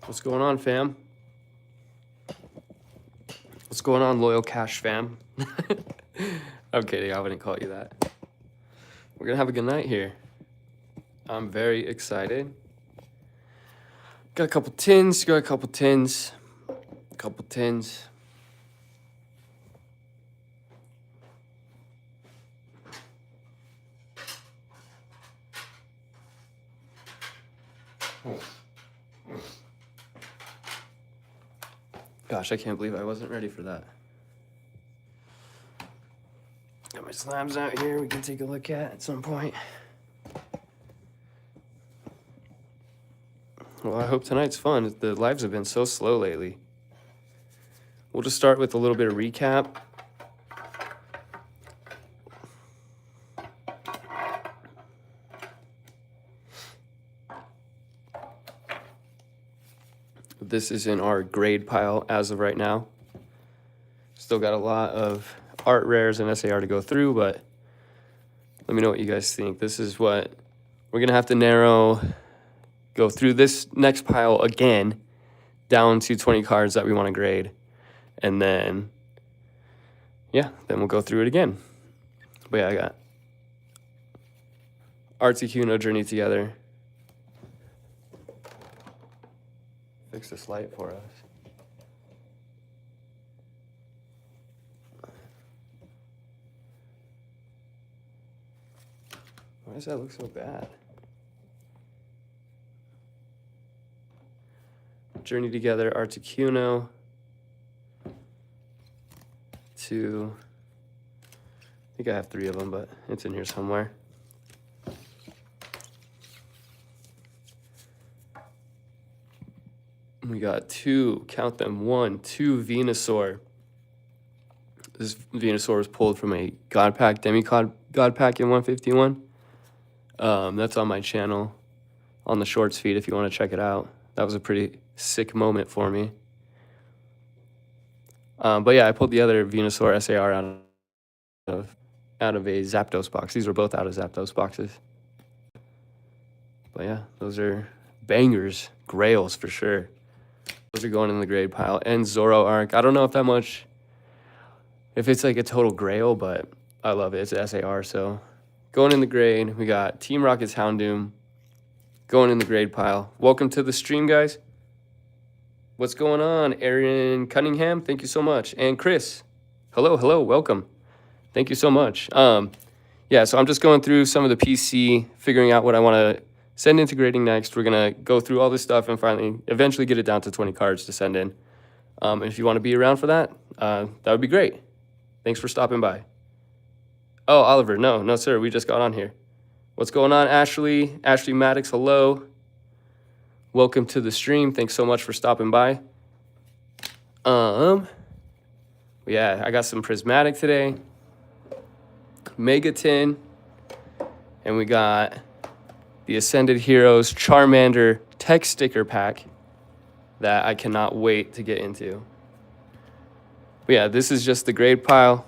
What's going on, fam? What's going on, loyal cash fam? I'm kidding, I wouldn't call you that. We're gonna have a good night here. I'm very excited. Got a couple tins, a couple tins. Gosh, I can't believe I wasn't ready for that. Got my slabs out here we can take a look at some point. Well, I hope tonight's fun. The lives have been so slow lately. We'll just start with a little bit of recap. This is in our grade pile as of right now. Still got a lot of art rares and SAR to go through, but let me know what you guys think. This is what we're gonna have to go through this next pile again, down to 20 cards that we want to grade. And then, yeah, then we'll go through it again. But yeah, I got Artsy No Journey Together. Fix this light for us. Why does that look so bad? Journey Together, Articuno. I think I have 3 of them, but it's in here somewhere. We got 2, count them, 1, 2 Venusaur. This Venusaur was pulled from a God Pack, Demigod God Pack in 151. That's on my channel, on the shorts feed if you want to check it out. That was a pretty sick moment for me. But yeah, I pulled the other Venusaur SAR out of a Zapdos box. These were both out of Zapdos boxes. But yeah, those are bangers, grails for sure. Those are going in the grade pile. And Zoro Arc. I don't know if it's like a total grail, but I love it. It's SAR, so going in the grade. We got Team Rocket's Houndoom going in the grade pile. Welcome to the stream, guys. What's going on? Aaron Cunningham, thank you so much. And Chris, hello, welcome. Thank you so much. Yeah, so I'm just going through some of the PC, figuring out what I want to send into grading next. We're going to go through all this stuff and eventually get it down to 20 cards to send in. If you want to be around for that, that would be great. Thanks for stopping by. Oh, Oliver, no, sir, we just got on here. What's going on, Ashley? Ashley Maddox, hello. Welcome to the stream. Thanks so much for stopping by. Yeah, I got some Prismatic today. Mega Tin. And we got the Ascended Heroes Charmander Tech Sticker Pack that I cannot wait to get into. But yeah, this is just the grade pile.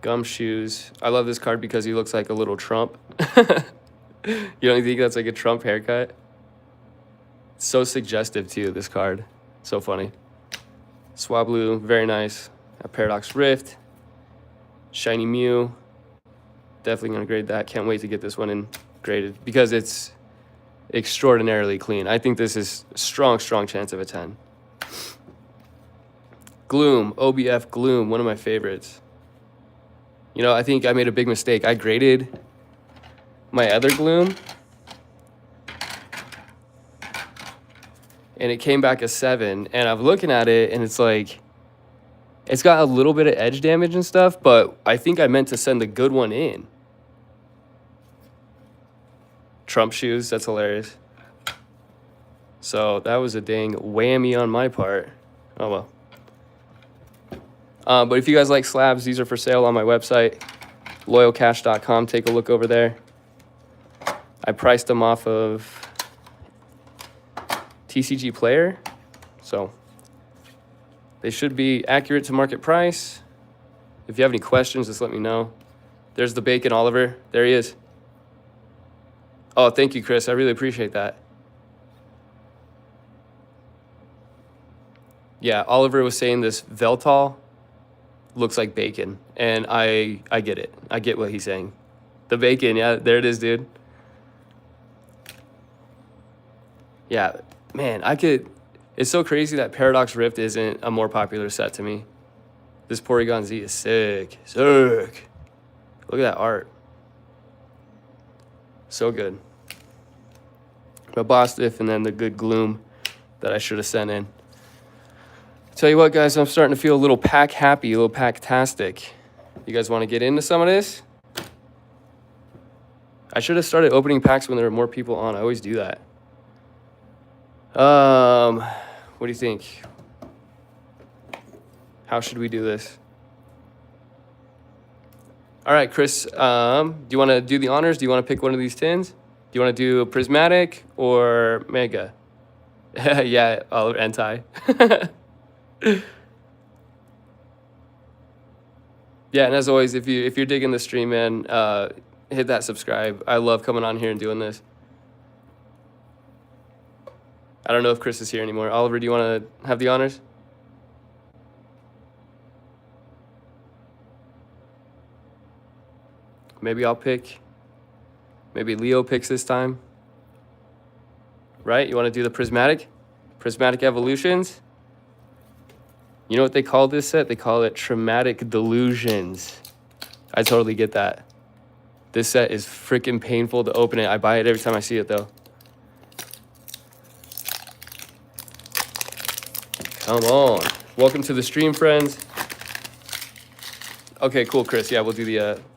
Gumshoes. I love this card because he looks like a little Trump. You don't think that's like a Trump haircut? So suggestive too, this card. So funny. Swablu, very nice. A Paradox Rift. Shiny Mew. Definitely gonna grade that. Can't wait to get this one in graded because it's extraordinarily clean. I think this is strong chance of a 10. Gloom, OBF Gloom, one of my favorites. You know, I think I made a big mistake. I graded my other Gloom, and it came back a 7, and I'm looking at it, and it's like, it's got a little bit of edge damage and stuff, but I think I meant to send the good one in. Trump shoes, that's hilarious. So that was a dang whammy on my part. Oh well. But if you guys like slabs, these are for sale on my website, loyalcash.com. Take a look over there. I priced them off of TCG Player, so they should be accurate to market price. If you have any questions, just let me know. There's the Bacon Oliver. There he is. Oh, thank you, Chris. I really appreciate that. Yeah, Oliver was saying this Veltal looks like bacon, and I get it. I get what he's saying. The bacon, yeah, there it is, dude. Yeah, man, I could. It's so crazy that Paradox Rift isn't a more popular set to me. This Porygon Z is sick. Sick. Look at that art. So good. My boss diff and then the good gloom that I should have sent in. Tell you what, guys, I'm starting to feel a little pack happy, a little pack-tastic. You guys want to get into some of this? I should have started opening packs when there were more people on. I always do that. What do you think? How should we do this? All right, Chris, do you want to do the honors? Do you want to pick one of these tins? Do you want to do a Prismatic or Mega? Yeah, anti. Yeah, and as always, if you're digging the stream, man, hit that subscribe. I love coming on here and doing this. I don't know if Chris is here anymore. Oliver, do you want to have the honors? Maybe I'll pick. Maybe Leo picks this time. Right? You want to do the Prismatic? Prismatic Evolutions? You know what they call this set? They call it Traumatic Delusions. I totally get that. This set is freaking painful to open it. I buy it every time I see it, though. Come on. Welcome to the stream, friends. Okay, cool, Chris. Yeah, we'll do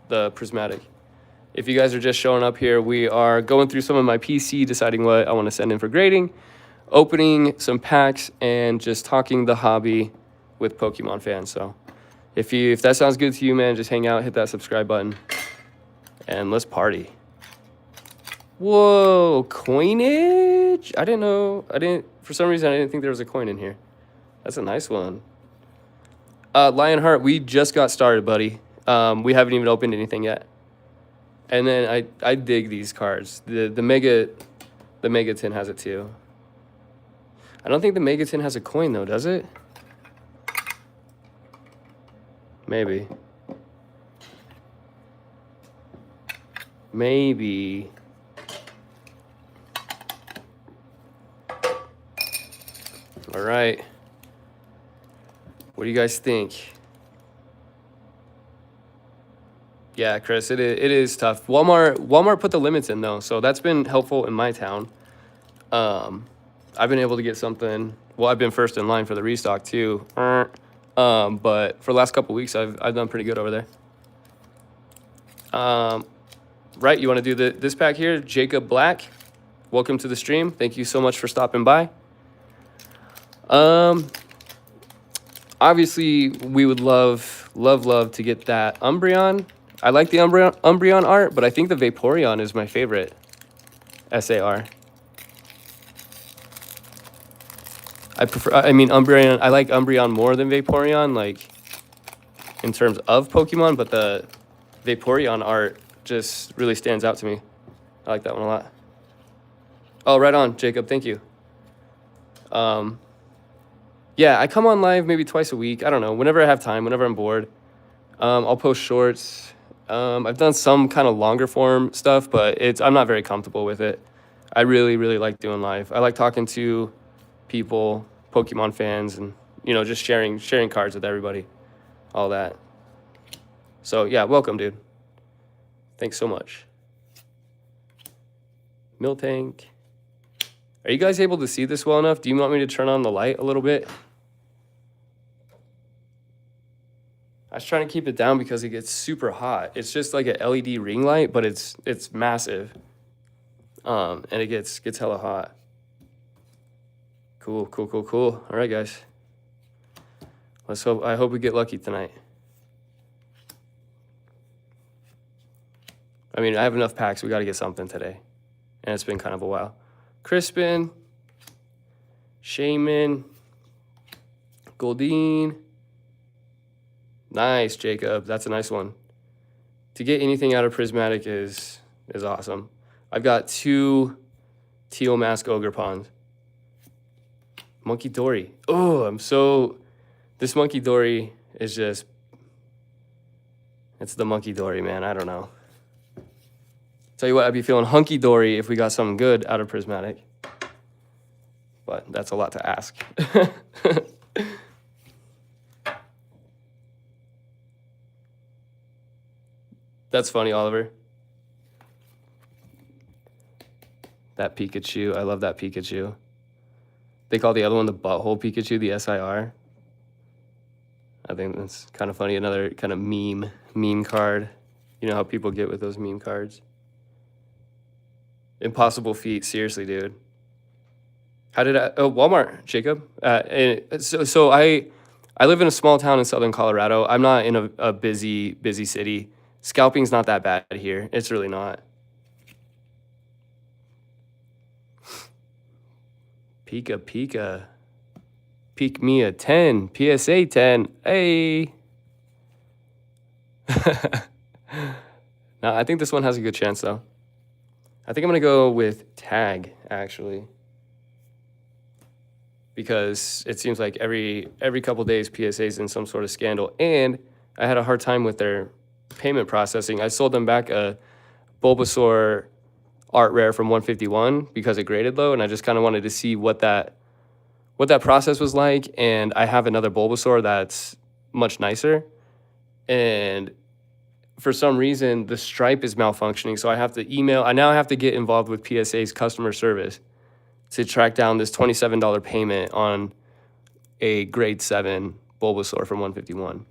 the Prismatic. If you guys are just showing up here, we are going through some of my PC, deciding what I want to send in for grading, opening some packs, and just talking the hobby with Pokemon fans. So if that sounds good to you, man, just hang out, hit that subscribe button, and let's party. Whoa, coinage? I didn't know. For some reason, I didn't think there was a coin in here. That's a nice one. Lionheart, we just got started, buddy. We haven't even opened anything yet. And then I dig these cards. The Mega Tin has it too. I don't think the Mega Tin has a coin though, does it? Maybe. Maybe. All right. What do you guys think? Yeah, Chris, it is tough. Walmart put the limits in though, so that's been helpful in my town. I've been able to get something. Well, I've been first in line for the restock too. But for the last couple weeks, I've done pretty good over there. Right, you want to do this pack here, Jacob Black. Welcome to the stream. Thank you so much for stopping by. Obviously, we would love to get that Umbreon. I like the Umbreon art, but I think the Vaporeon is my favorite SAR. I mean, Umbreon, I like Umbreon more than Vaporeon, like, in terms of Pokemon, but the Vaporeon art just really stands out to me. I like that one a lot. Oh, right on, Jacob, thank you. Yeah, I come on live maybe twice a week. I don't know, whenever I have time, whenever I'm bored. I'll post shorts. I've done some kind of longer form stuff, but I'm not very comfortable with it. I really, really like doing live. I like talking to people, Pokemon fans, and, you know, just sharing cards with everybody, all that. So, yeah, welcome, dude. Thanks so much. Miltank. Are you guys able to see this well enough? Do you want me to turn on the light a little bit? I was trying to keep it down because it gets super hot. It's just like an LED ring light, but it's massive. And it gets hella hot. Cool. All right, guys. I hope we get lucky tonight. I mean, I have enough packs. We got to get something today. And it's been kind of a while. Crispin. Shaman. Goldeen. Nice, Jacob. That's a nice one. To get anything out of Prismatic is awesome. I've got 2 teal mask ogre pawns. Monkey Dory. Oh, this Monkey Dory is just, it's the Monkey Dory, man. I don't know. Tell you what, I'd be feeling hunky dory if we got something good out of Prismatic. But that's a lot to ask. That's funny, Oliver. That Pikachu. I love that Pikachu. They call the other one the butthole Pikachu, the SIR. I think that's kind of funny. Another kind of meme card. You know how people get with those meme cards. Impossible feat. Seriously, dude. How did I... Oh, Walmart, Jacob. So I live in a small town in southern Colorado. I'm not in a busy city. Scalping's not that bad here. It's really not. Pika. Peek me a 10. PSA 10. Hey. No, I think this one has a good chance, though. I think I'm going to go with tag, actually. Because it seems like every couple days, PSA's in some sort of scandal. And I had a hard time with their payment processing. I sold them back a Bulbasaur art rare from 151 because it graded low, and I just kind of wanted to see what that process was like. And I have another Bulbasaur that's much nicer, and for some reason the stripe is malfunctioning, so I have to email. I now have to get involved with PSA's customer service to track down this $27 payment on a grade 7 Bulbasaur from 151.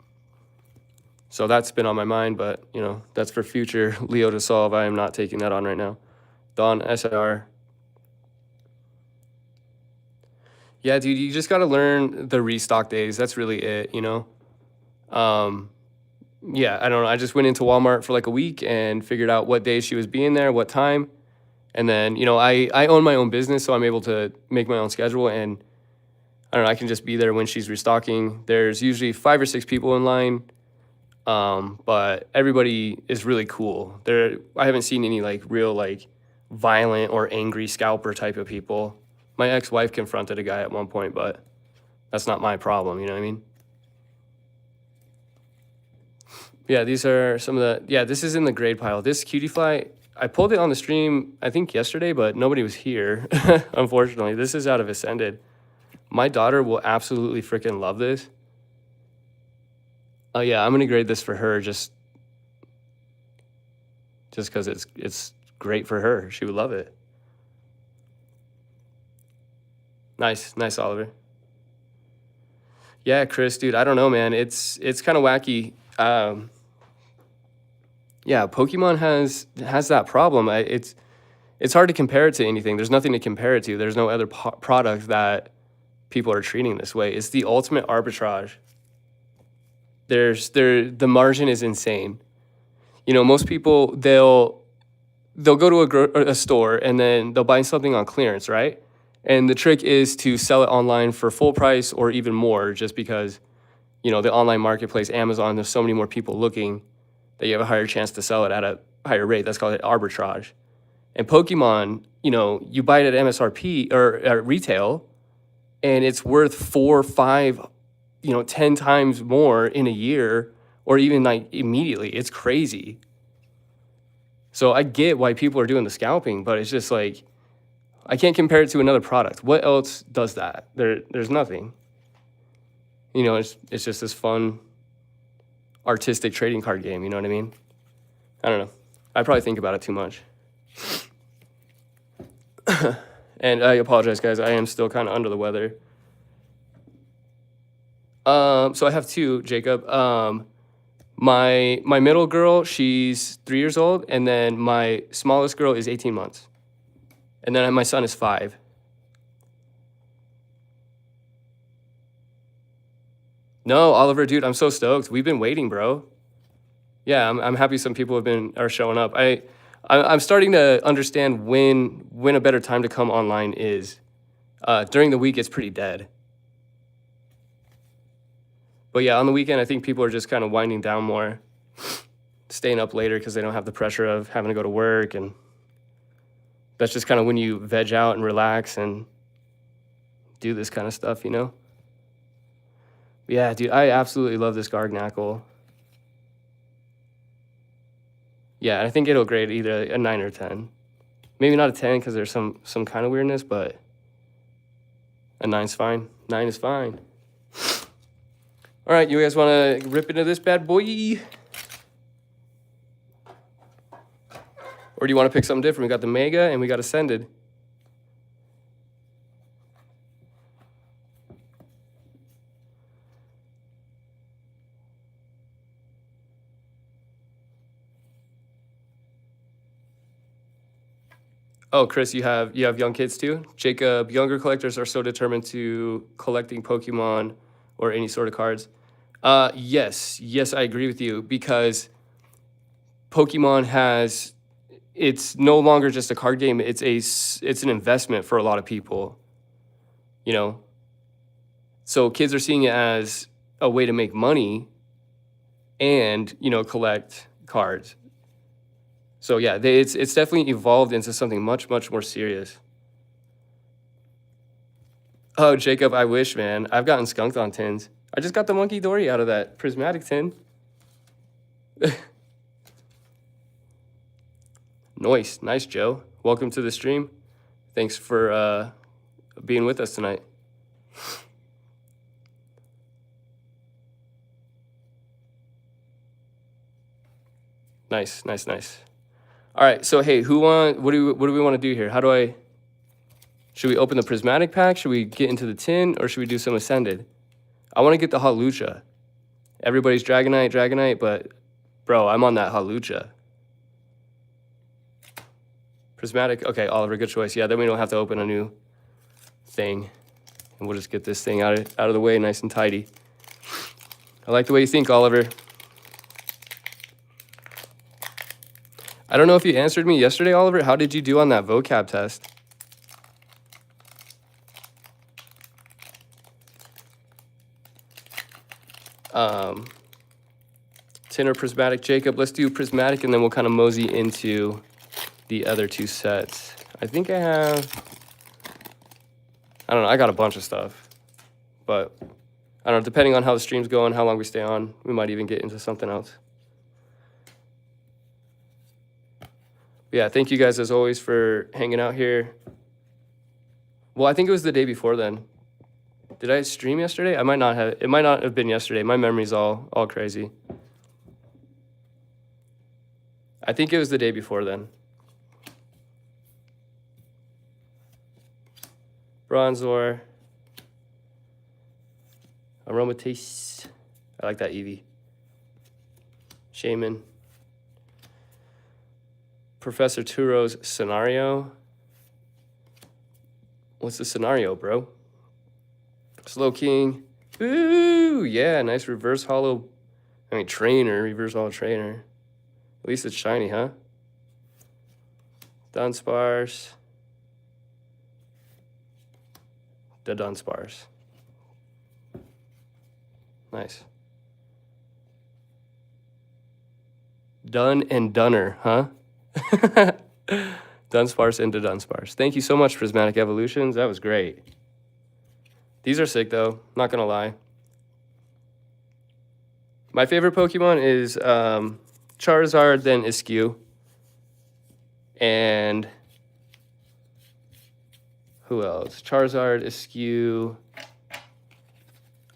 So that's been on my mind, but you know, that's for future Leo to solve. I am not taking that on right now. Dawn SIR. Yeah, dude, you just got to learn the restock days. That's really it, you know? Yeah, I don't know. I just went into Walmart for like a week and figured out what days she was being there, what time. And then, you know, I own my own business, so I'm able to make my own schedule. And I don't know, I can just be there when she's restocking. There's usually 5 or 6 people in line. But everybody is really cool. I haven't seen any like real like violent or angry scalper type of people. My ex-wife confronted a guy at one point, but that's not my problem, you know what I mean? Yeah, these are some of the, yeah, this is in the grade pile. This cutie fly, I pulled it on the stream, I think yesterday, but nobody was here, unfortunately. This is out of Ascended. My daughter will absolutely freaking love this. Oh yeah, I'm gonna grade this for her just because it's great for her. She would love it. Nice, Oliver. Yeah, Chris, dude, I don't know, man. It's kind of wacky. Yeah, Pokemon has that problem. It's hard to compare it to anything. There's nothing to compare it to. There's no other product that people are treating this way. It's the ultimate arbitrage. The margin is insane. You know, most people they'll go to a store and then they'll buy something on clearance, right? And the trick is to sell it online for full price or even more, just because, you know, the online marketplace, Amazon, there's so many more people looking that you have a higher chance to sell it at a higher rate. That's called arbitrage. And Pokemon, you know, you buy it at MSRP or at retail, and it's worth 4, 5, 10 times more in a year, or even like immediately. It's crazy. So I get why people are doing the scalping, but it's just like, I can't compare it to another product. What else does that? There's nothing. You know, it's just this fun, artistic trading card game. You know what I mean? I don't know. I probably think about it too much. And I apologize, guys. I am still kind of under the weather. So I have 2, Jacob. My middle girl, she's 3 years old, and then my smallest girl is 18 months. And then my son is 5. No, Oliver, dude, I'm so stoked. We've been waiting, bro. Yeah, I'm happy some people are showing up. I'm starting to understand when a better time to come online is. During the week, it's pretty dead. But yeah, on the weekend, I think people are just kind of winding down more, staying up later because they don't have the pressure of having to go to work and That's just kind of when you veg out and relax and do this kind of stuff, you know? Yeah, dude, I absolutely love this Gargnackle. Yeah, I think it'll grade either a 9 or 10. Maybe not a 10 because there's some kind of weirdness, but a 9's fine. 9 is fine. All right, you guys want to rip into this bad boy? Or do you want to pick something different? We got the Mega and we got Ascended. Oh, Chris, you have young kids too? Jacob, younger collectors are so determined to collecting Pokemon or any sort of cards. Yes, I agree with you because Pokemon has, it's no longer just a card game. It's an investment for a lot of people, you know? So kids are seeing it as a way to make money and, you know, collect cards. So yeah, it's definitely evolved into something much more serious. Oh, Jacob, I wish, man. I've gotten skunked on tins. I just got the Monkey Dory out of that Prismatic tin. Nice, Joe. Welcome to the stream. Thanks for being with us tonight. Nice. All right, so hey, what do we want to do here? Should we open the Prismatic pack? Should we get into the tin, or should we do some Ascended? I want to get the Hawlucha. Everybody's Dragonite, but bro, I'm on that Hawlucha. Prismatic, okay, Oliver, good choice. Yeah, then we don't have to open a new thing, and we'll just get this thing out of the way, nice and tidy. I like the way you think, Oliver. I don't know if you answered me yesterday, Oliver. How did you do on that vocab test? Tin or Prismatic, Jacob? Let's do Prismatic, and then we'll kind of mosey into the other two sets. I think I have, I don't know, I got a bunch of stuff. But, I don't know, depending on how the stream's going, how long we stay on, we might even get into something else. Yeah, thank you guys as always for hanging out here. Well, I think it was the day before then. Did I stream yesterday? It might not have been yesterday. My memory's all crazy. I think it was the day before then. Bronzor. Aromatisse. I like that Eevee. Shaman. Professor Turo's scenario. What's the scenario, bro? Slow King. Ooh, yeah, nice reverse hollow. Trainer, reverse hollow trainer. At least it's shiny, huh? Dunsparce. The Dunsparce. Nice. Dun and Dunner, huh? Dunsparce into Dunsparce. Thank you so much, Prismatic Evolutions. That was great. These are sick, though. Not gonna lie. My favorite Pokemon is Charizard, then Iskew. And who else? Charizard, Iskew.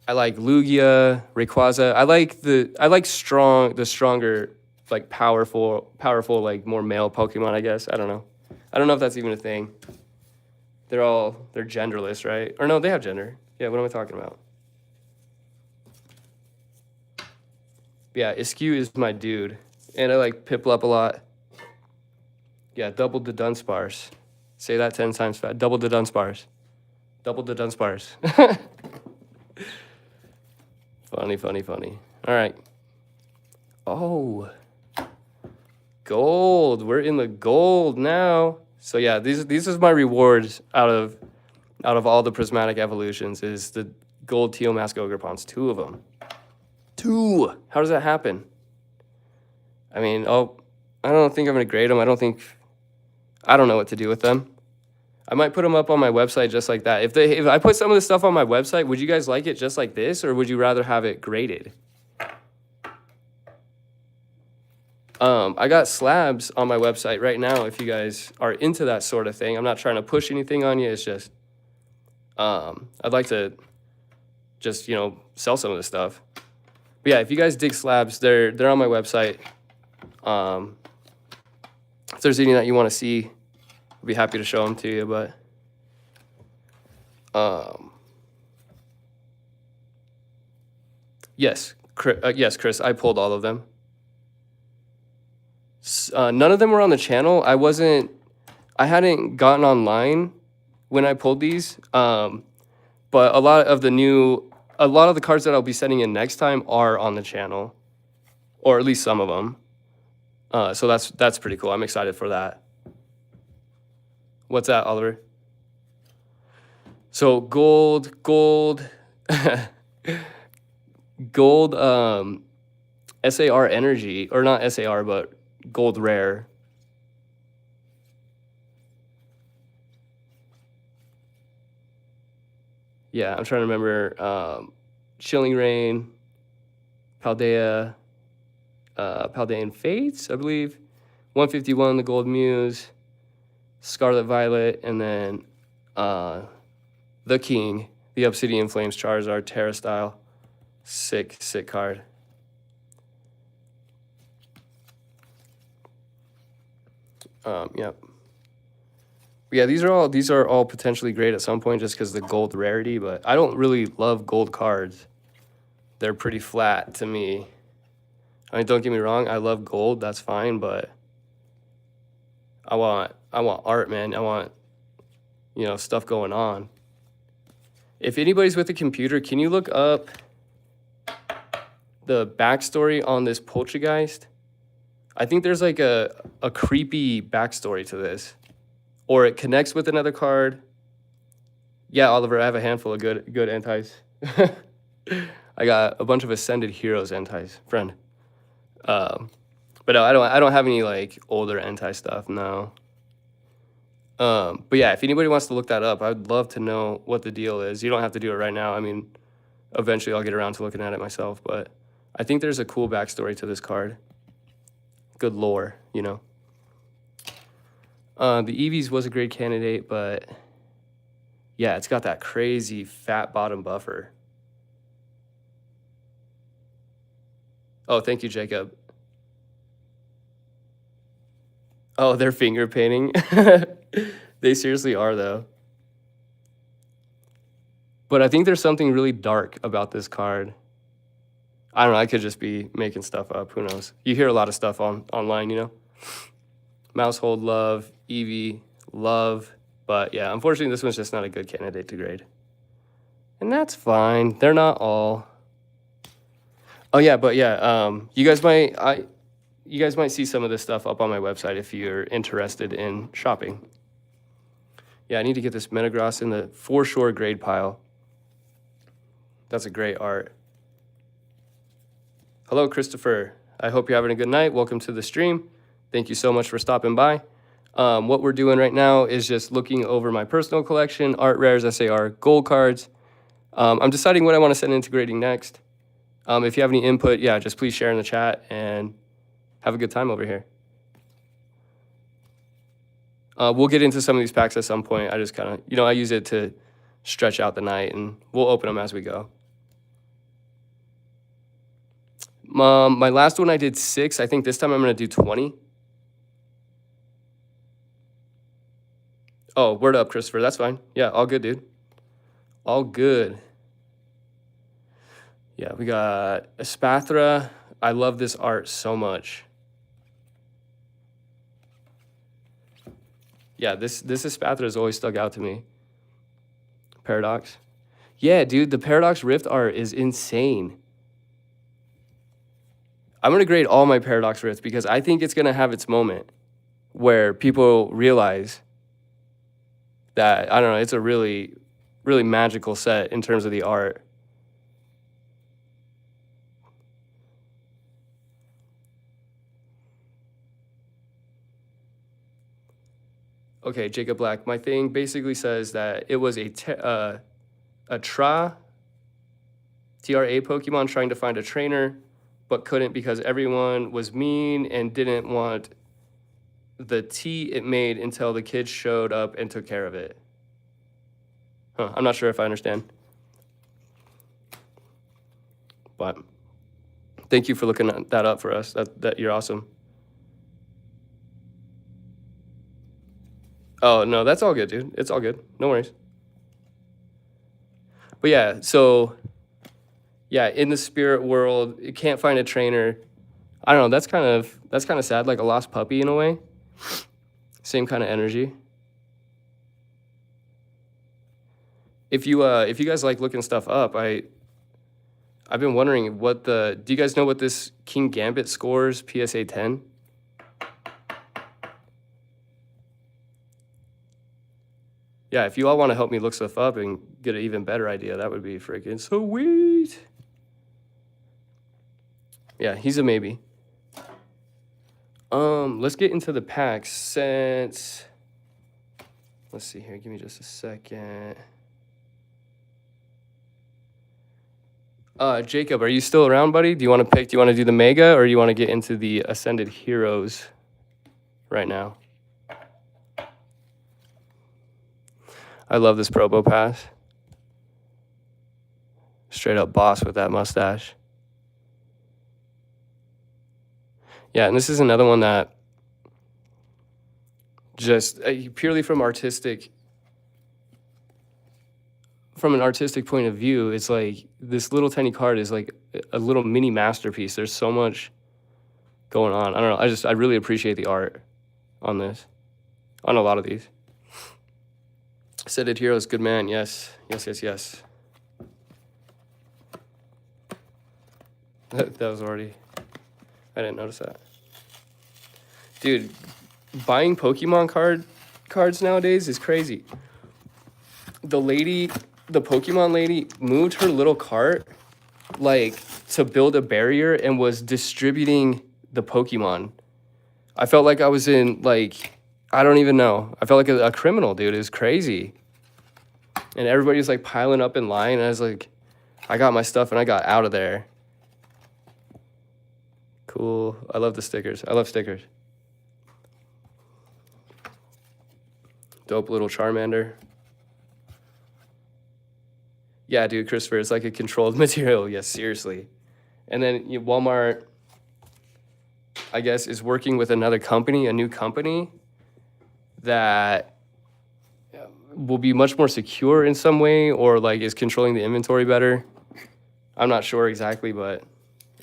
I like Lugia, Rayquaza. I like the stronger, like powerful, like more male Pokemon, I guess. I don't know if that's even a thing. They're genderless, right? Or no, they have gender. Yeah, what am I talking about? Yeah, Iskew is my dude. And I like Piplup a lot. Yeah, double the Dunsparce. Say that 10 times fast. Double the Dunsparce. Double the Dunsparce. Funny. All right. Oh. Gold. We're in the gold now. So yeah, these is my rewards out of all the Prismatic Evolutions is the gold Teal Mask Ogerpons. 2 of them. 2. How does that happen? I don't think I'm gonna grade them. I don't think I don't know what to do with them. I might put them up on my website just like that. If I put some of the stuff on my website, would you guys like it just like this, or would you rather have it graded? I got slabs on my website right now if you guys are into that sort of thing. I'm not trying to push anything on you. It's just I'd like to just, you know, sell some of this stuff. But yeah, if you guys dig slabs, they're on my website. If there's any that you want to see, I'll be happy to show them to you. But yes, Chris, I pulled all of them. None of them were on the channel. I hadn't gotten online when I pulled these. But a lot of the cards that I'll be sending in next time are on the channel, or at least some of them. So that's pretty cool. I'm excited for that. What's that, Oliver? So gold, SAR energy, or not SAR, but gold rare. Yeah, I'm trying to remember. Chilling Rain, Paldea, Paldean Fates, I believe. 151, the Gold Muse, Scarlet Violet, and then the King, the Obsidian Flames Charizard, Terra Style. Sick card. Yep. Yeah, these are all potentially great at some point just because the gold rarity, but I don't really love gold cards. They're pretty flat to me. I mean, don't get me wrong, I love gold, that's fine, but I want art, man. I want, you know, stuff going on. If anybody's with a computer, can you look up the backstory on this Poltergeist? I think there's like a creepy backstory to this. Or it connects with another card. Yeah, Oliver, I have a handful of good antis. I got a bunch of Ascended Heroes antis, friend. But no, I don't have any like older anti stuff, no. But yeah, if anybody wants to look that up, I'd love to know what the deal is. You don't have to do it right now. I mean, eventually I'll get around to looking at it myself, but I think there's a cool backstory to this card. Good lore, you know. The Eevees was a great candidate, but yeah, it's got that crazy fat bottom buffer. Oh, thank you, Jacob. Oh, they're finger painting. They seriously are, though. But I think there's something really dark about this card. I don't know. I could just be making stuff up. Who knows? You hear a lot of stuff online, you know? Mousehold, love. Eevee, love. But yeah, unfortunately, this one's just not a good candidate to grade. And that's fine. They're not all. Oh, yeah, but yeah, you guys might see some of this stuff up on my website if you're interested in shopping. Yeah, I need to get this Metagross in the for sure grade pile. That's a great art. Hello, Christopher. I hope you're having a good night. Welcome to the stream. Thank you so much for stopping by. What we're doing right now is just looking over my personal collection, art rares, SAR, gold cards. I'm deciding what I want to send into grading next. If you have any input, yeah, just please share in the chat and have a good time over here. We'll get into some of these packs at some point. I just kind of, you know, I use it to stretch out the night, and we'll open them as we go. My last one I did 6. I think this time I'm going to do 20. Oh, word up, Christopher. That's fine. Yeah, all good, dude. All good. Yeah, we got Espathra. I love this art so much. Yeah, this Espathra has always stuck out to me. Paradox. Yeah, dude, the Paradox Rift art is insane. I'm going to grade all my Paradox Rift because I think it's going to have its moment where people realize that, I don't know, it's a really, really magical set in terms of the art. Okay, Jacob Black. My thing basically says that it was a TRA Pokemon trying to find a trainer, but couldn't because everyone was mean and didn't want the tea it made until the kids showed up and took care of it. Huh, I'm not sure if I understand. But thank you for looking that up for us. That you're awesome. Oh, no, that's all good, dude. It's all good. No worries. But yeah, so yeah, in the spirit world, you can't find a trainer. I don't know, that's kind of sad, like a lost puppy in a way. Same kind of energy. If you guys like looking stuff up, I've been wondering do you guys know what this King Gambit scores PSA 10? Yeah, if you all want to help me look stuff up and get an even better idea, that would be freaking sweet. Yeah, he's a maybe. Let's get into the packs since. Let's see here. Give me just a second. Jacob, are you still around, buddy? Do you want to do the Mega, or you want to get into the Ascended Heroes right now? I love this Probo Pass. Straight up boss with that mustache. Yeah, and this is another one that just purely from an artistic point of view, it's like this little tiny card is like a little mini masterpiece. There's so much going on. I don't know. I really appreciate the art on this, on a lot of these. Ascended Heroes, good man. Yes. That was already. I didn't notice that. Dude, buying Pokemon cards nowadays is crazy. The Pokemon lady moved her little cart like to build a barrier and was distributing the Pokemon. I felt like I was in I don't even know. I felt like a criminal, dude. It was crazy. And everybody was like piling up in line. And I was like, I got my stuff and I got out of there. Cool. I love the stickers. I love stickers. Dope little Charmander. Yeah, dude, Christopher, it's like a controlled material. Yes, seriously. And then Walmart, I guess, is working with another company, a new company, that will be much more secure in some way, or like is controlling the inventory better. I'm not sure exactly, but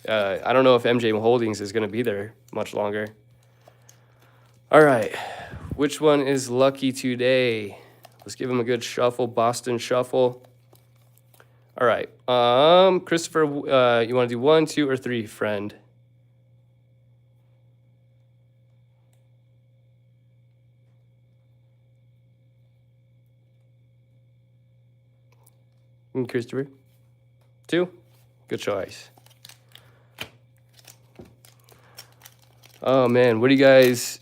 I don't know if MJ Holdings is going to be there much longer. All right, which one is lucky today? Let's give him a good shuffle, Boston shuffle. All right, Christopher, you want to do 1, 2, or 3, friend? Christopher? 2? Good choice. Oh, man. Are you guys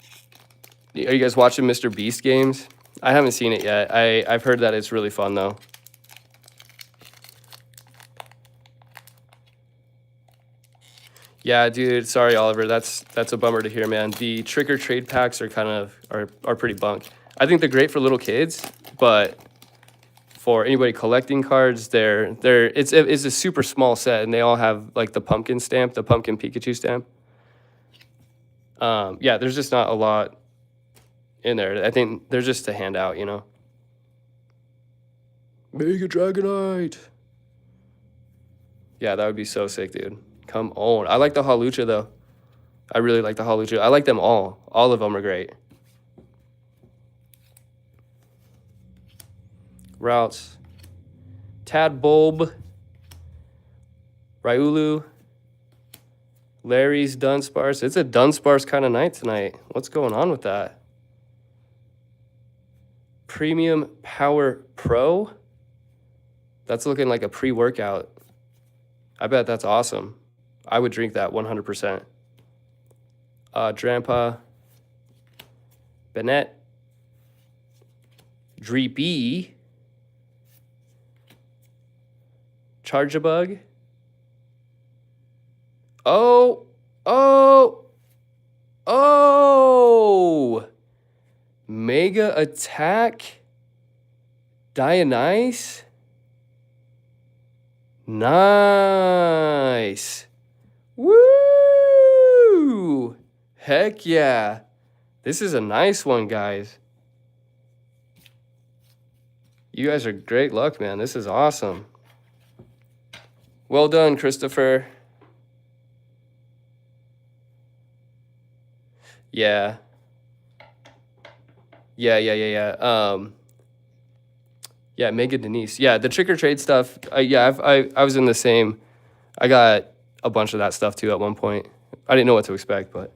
watching Mr. Beast games? I haven't seen it yet. I've heard that it's really fun, though. Yeah, dude. Sorry, Oliver. That's a bummer to hear, man. The trick or trade packs are pretty bunk. I think they're great for little kids, but for anybody collecting cards, it's a super small set, and they all have like the pumpkin stamp, the pumpkin Pikachu stamp. Yeah, there's just not a lot in there. I think they're just to hand out, you know. Mega Dragonite. Yeah, that would be so sick, dude. Come on. I like the Hawlucha, though. I really like the Hawlucha. I like them all. All of them are great. Routes. Tadbulb. Riolu. Larry's Dunsparce. It's a Dunsparce kind of night tonight. What's going on with that? Premium Power Pro. That's looking like a pre-workout. I bet that's awesome. I would drink that 100%. Drampa. Bennett. Dreepy. Charge-a-Bug. Oh! Oh! Oh! Mega Attack. Dionyse. Nice. Woo! Heck yeah. This is a nice one, guys. You guys are great luck, man. This is awesome. Well done, Christopher. Yeah. Yeah. Yeah, Mega Denise. Yeah, the trick or trade stuff. Yeah, I was in the same. I got a bunch of that stuff too at one point. I didn't know what to expect, but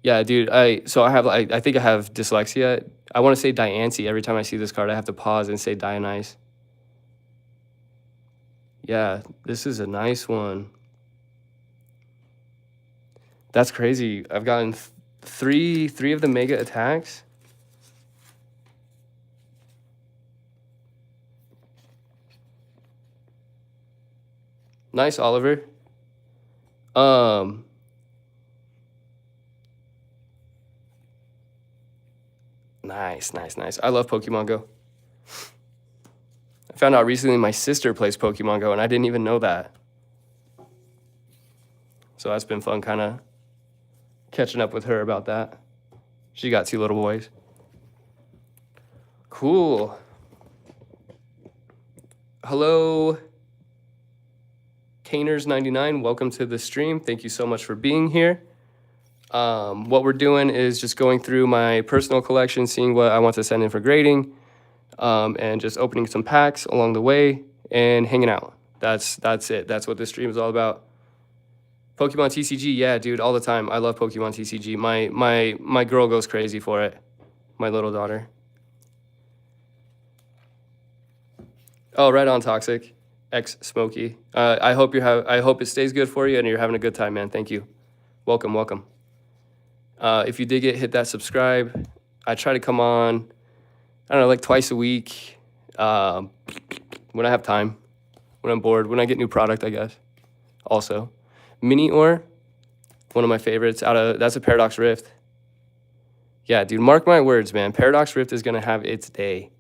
yeah, dude. I think I have dyslexia. I want to say Diancie every time I see this card. I have to pause and say Dionyse. Yeah, this is a nice one. That's crazy. I've gotten three of the Mega Attacks. Nice, Oliver. Nice. I love Pokemon Go. I found out recently my sister plays Pokemon Go, and I didn't even know that. So that's been fun, kind of catching up with her about that. She got 2 little boys. Cool. Hello, Caners99. Welcome to the stream. Thank you so much for being here. What we're doing is just going through my personal collection, seeing what I want to send in for grading, and just opening some packs along the way and hanging out. That's it. That's what this stream is all about. Pokemon TCG, yeah, dude, all the time. I love Pokemon TCG. My girl goes crazy for it. My little daughter. Oh, right on, Toxic. X Smokey. I hope it stays good for you and you're having a good time, man. Thank you. Welcome. If you dig it, hit that subscribe. I try to come on, I don't know, like twice a week. When I have time, when I'm bored, when I get new product, I guess. Also, Mini-Or, one of my favorites. That's a Paradox Rift. Yeah, dude, mark my words, man. Paradox Rift is gonna have its day.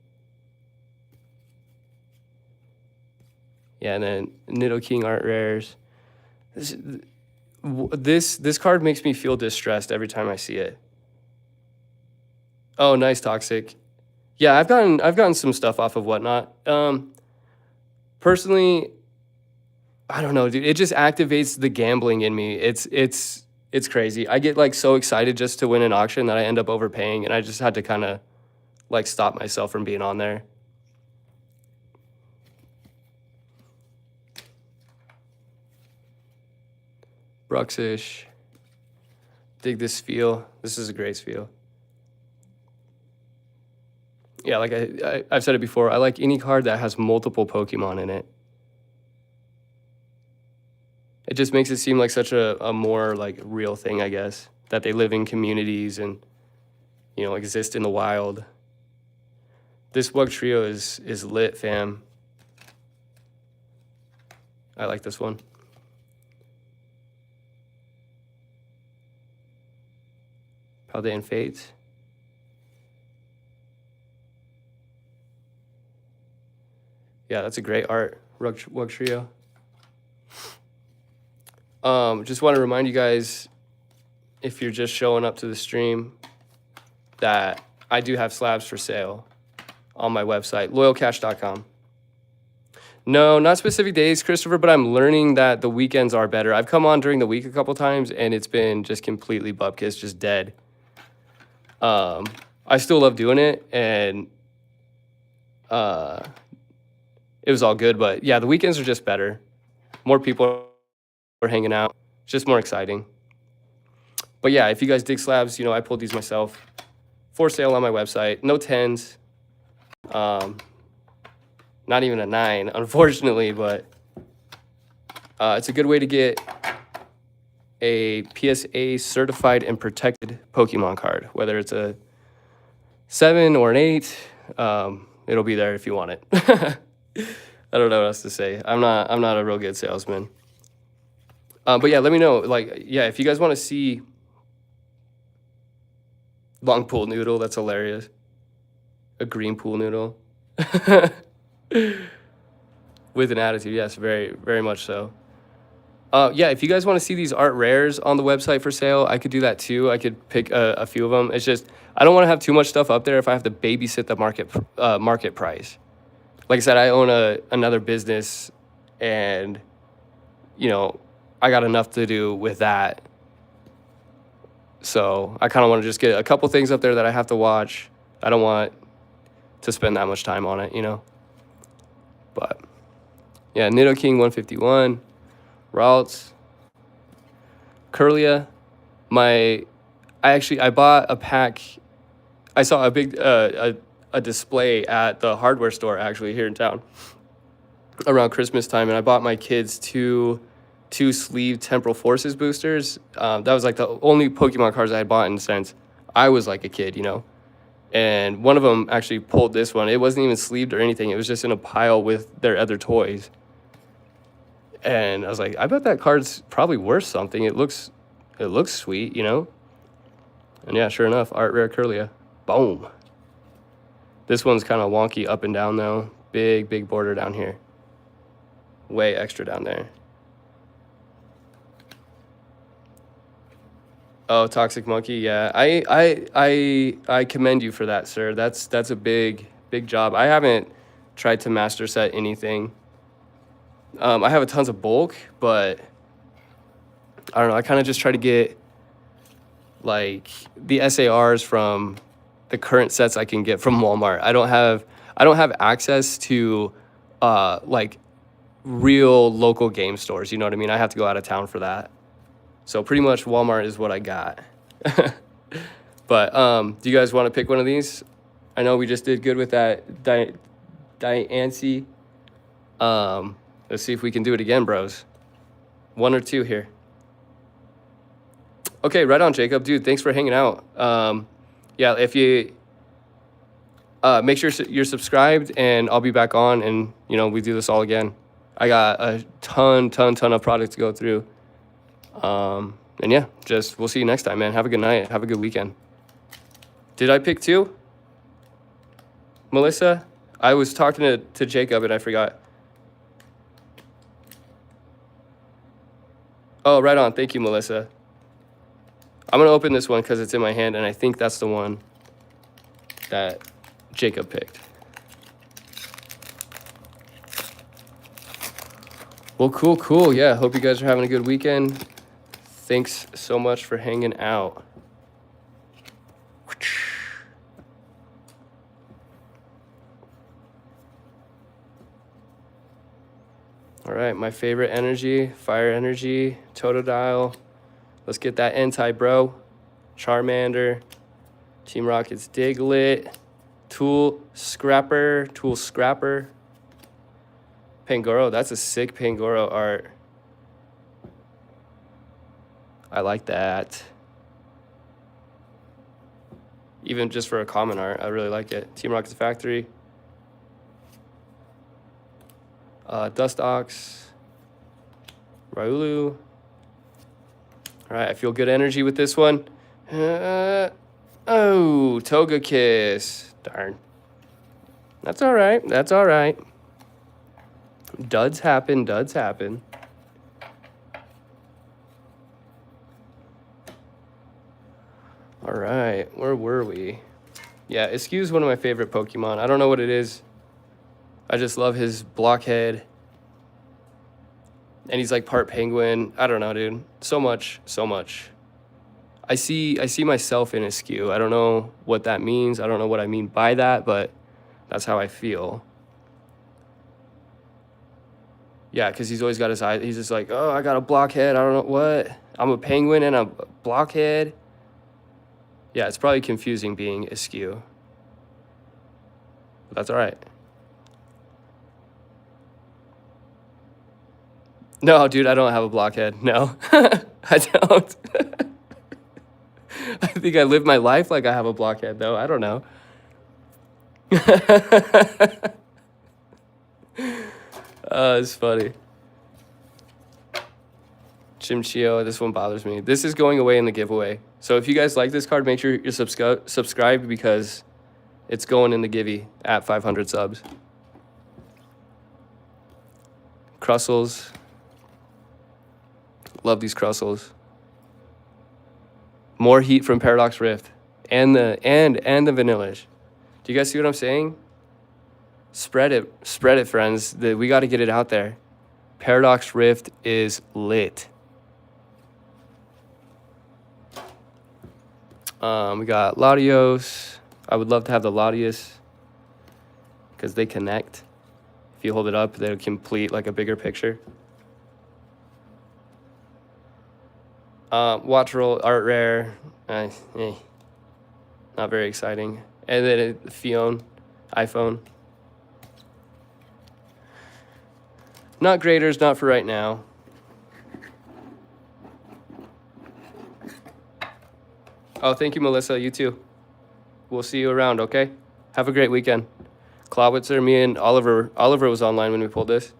Yeah, and then Nidoking Art Rares. This card makes me feel distressed every time I see it. Oh, nice, Toxic. Yeah, I've gotten some stuff off of Whatnot. Personally, I don't know, dude. It just activates the gambling in me. It's crazy. I get like so excited just to win an auction that I end up overpaying, and I just had to kind of like stop myself from being on there. Bruxish. Dig this feel. This is a great feel. Yeah, like I've said it before, I like any card that has multiple Pokemon in it. It just makes it seem like such a more like real thing, I guess, that they live in communities and, you know, exist in the wild. This Bug Trio is lit, fam. I like this one. Paldean Fates. Yeah, that's a great art, Rug Trio. Just want to remind you guys, if you're just showing up to the stream, that I do have slabs for sale on my website, loyalcash.com. No, not specific days, Christopher, but I'm learning that the weekends are better. I've come on during the week a couple times, and it's been just completely bupkis, just dead. I still love doing it, and it was all good, but yeah, the weekends are just better. More people are hanging out. It's just more exciting. But yeah, if you guys dig slabs, you know, I pulled these myself for sale on my website. No 10s. Not even a 9, unfortunately, but it's a good way to get a PSA certified and protected Pokemon card, whether it's a 7 or an 8. It'll be there if you want it. I don't know what else to say. I'm not a real good salesman. But yeah, let me know. Like, yeah, if you guys want to see long pool noodle, that's hilarious. A green pool noodle. With an attitude, yes, very, very much so. Yeah, if you guys want to see these art rares on the website for sale, I could do that too. I could pick a few of them. It's just I don't want to have too much stuff up there if I have to babysit the market price. Like I said, I own another business, and you know, I got enough to do with that. So I kind of want to just get a couple things up there that I have to watch. I don't want to spend that much time on it, you know. But yeah, Nido King 151. Ralts, Curlia, I bought a pack. I saw a big a display at the hardware store actually here in town around Christmas time, and I bought my kids two sleeve Temporal Forces boosters. That was like the only Pokemon cards I had bought since I was like a kid, you know. And one of them actually pulled this one. It wasn't even sleeved or anything. It was just in a pile with their other toys. And I was like, I bet that card's probably worth something. It looks sweet, you know? And yeah, sure enough, Art Rare Curlia. Boom. This one's kind of wonky up and down, though. Big border down here. Way extra down there. Oh, Toxic Monkey, yeah. I commend you for that, sir. That's a big job. I haven't tried to master set anything. I have a tons of bulk, but I don't know. I kind of just try to get like the SARs from the current sets I can get from Walmart. I don't have access to like real local game stores. You know what I mean? I have to go out of town for that. So pretty much Walmart is what I got. But do you guys want to pick one of these? I know we just did good with that Diancie. Let's see if we can do it again, bros. 1 or 2 here. Okay, right on, Jacob. Dude, thanks for hanging out. Yeah, if you make sure you're subscribed, and I'll be back on, and, you know, we do this all again. I got a ton of products to go through. And yeah, we'll see you next time, man. Have a good night. Have a good weekend. Did I pick 2? Melissa? I was talking to Jacob, and I forgot. Oh, right on. Thank you, Melissa. I'm going to open this one because it's in my hand, and I think that's the one that Jacob picked. Well, cool. Yeah, hope you guys are having a good weekend. Thanks so much for hanging out. All right, my favorite energy, fire energy, Totodile. Let's get that Entei, bro. Charmander, Team Rocket's Diglett, Tool Scrapper. Pangoro, that's a sick Pangoro art. I like that. Even just for a common art, I really like it. Team Rocket's Factory. Dustox. Raulu. All right, I feel good energy with this one. Oh, Togekiss. Darn. That's all right. Duds happen. All right, where were we? Yeah, Eschew's one of my favorite Pokemon. I don't know what it is. I just love his blockhead. And he's like part penguin. I don't know, dude. So much. I see myself in Eskew. I don't know what that means. I don't know what I mean by that, but that's how I feel. Yeah, because he's always got his eyes. He's just like, oh, I got a blockhead. I don't know what. I'm a penguin and a blockhead. Yeah, it's probably confusing being Eskew. But that's all right. No, dude, I don't have a blockhead. No, I don't. I think I live my life like I have a blockhead, though. I don't know. It's funny. Chimchio, this one bothers me. This is going away in the giveaway. So if you guys like this card, make sure you're subscribed because it's going in the givey at 500 subs. Crustles. Love these Crustles. More heat from Paradox Rift. And the Vanillish. Do you guys see what I'm saying? Spread it, friends. We got to get it out there. Paradox Rift is lit. We got Latios. I would love to have the Latios because they connect. If you hold it up, they'll complete like a bigger picture. Watch roll, art rare. Not very exciting. And then iPhone. Not graders, not for right now. Oh, thank you, Melissa. You too. We'll see you around, okay? Have a great weekend. Clawitzer, me and Oliver. Oliver was online when we pulled this.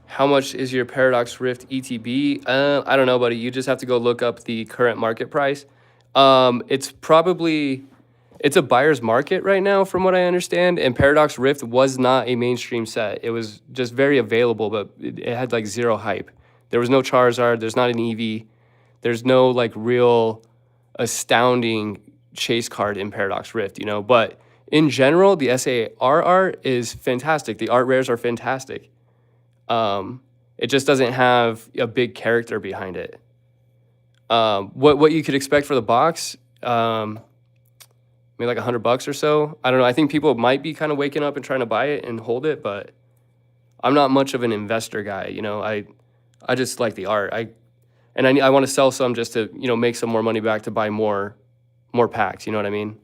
How much is your Paradox Rift ETB? I don't know, buddy. You just have to go look up the current market price. It's a buyer's market right now, from what I understand. And Paradox Rift was not a mainstream set. It was just very available, but it had like zero hype. There was no Charizard. There's not an Eevee. There's no like real astounding chase card in Paradox Rift, you know. But in general, the SAR art is fantastic. The art rares are fantastic. It just doesn't have a big character behind it. What you could expect for the box, maybe like $100 or so. I don't know. I think people might be kind of waking up and trying to buy it and hold it, but I'm not much of an investor guy. You know, I just like the art. I want to sell some just to, you know, make some more money back to buy more packs. You know what I mean?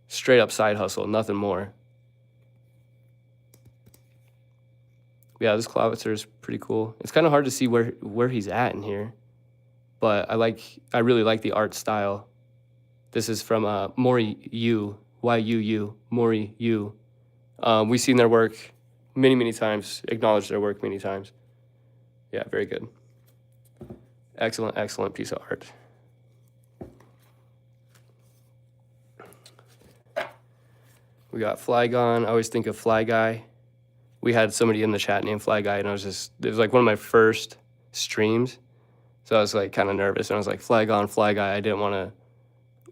Straight up side hustle, nothing more. Yeah, this Clawitzer is pretty cool. It's kind of hard to see where he's at in here, but I really like the art style. This is from Mori Yu, Y-U-U, Mori Yu. We've seen their work many times, acknowledged their work many times. Yeah, very good. Excellent piece of art. We got Flygon. I always think of Fly Guy. We had somebody in the chat named Fly Guy, and it was like one of my first streams. So I was like kind of nervous, and I was like, Flygon, Fly Guy. I didn't want to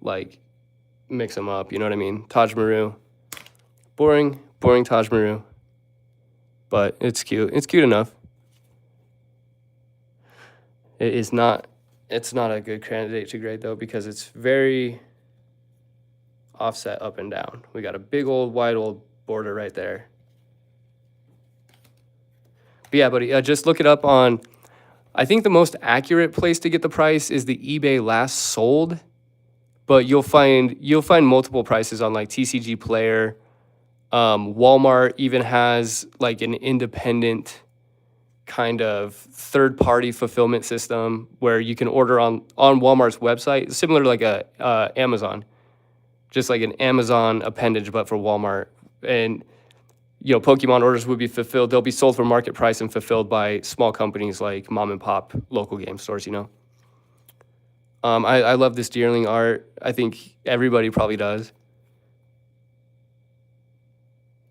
like mix them up, you know what I mean? Taj Maru. Boring Taj Maru. But it's cute. It's cute enough. It's not a good candidate to grade though, because it's very offset up and down. We got a big old wide old border right there. But yeah, buddy, just look it up on, I think the most accurate place to get the price is the eBay last sold, but you'll find multiple prices on like TCG Player. Walmart even has like an independent kind of third-party fulfillment system where you can order on Walmart's website, similar to like a Amazon, just like an Amazon appendage, but for Walmart. And you know, Pokemon orders would be fulfilled. They'll be sold for market price and fulfilled by small companies like mom and pop local game stores, you know. I love this Deerling art. I think everybody probably does.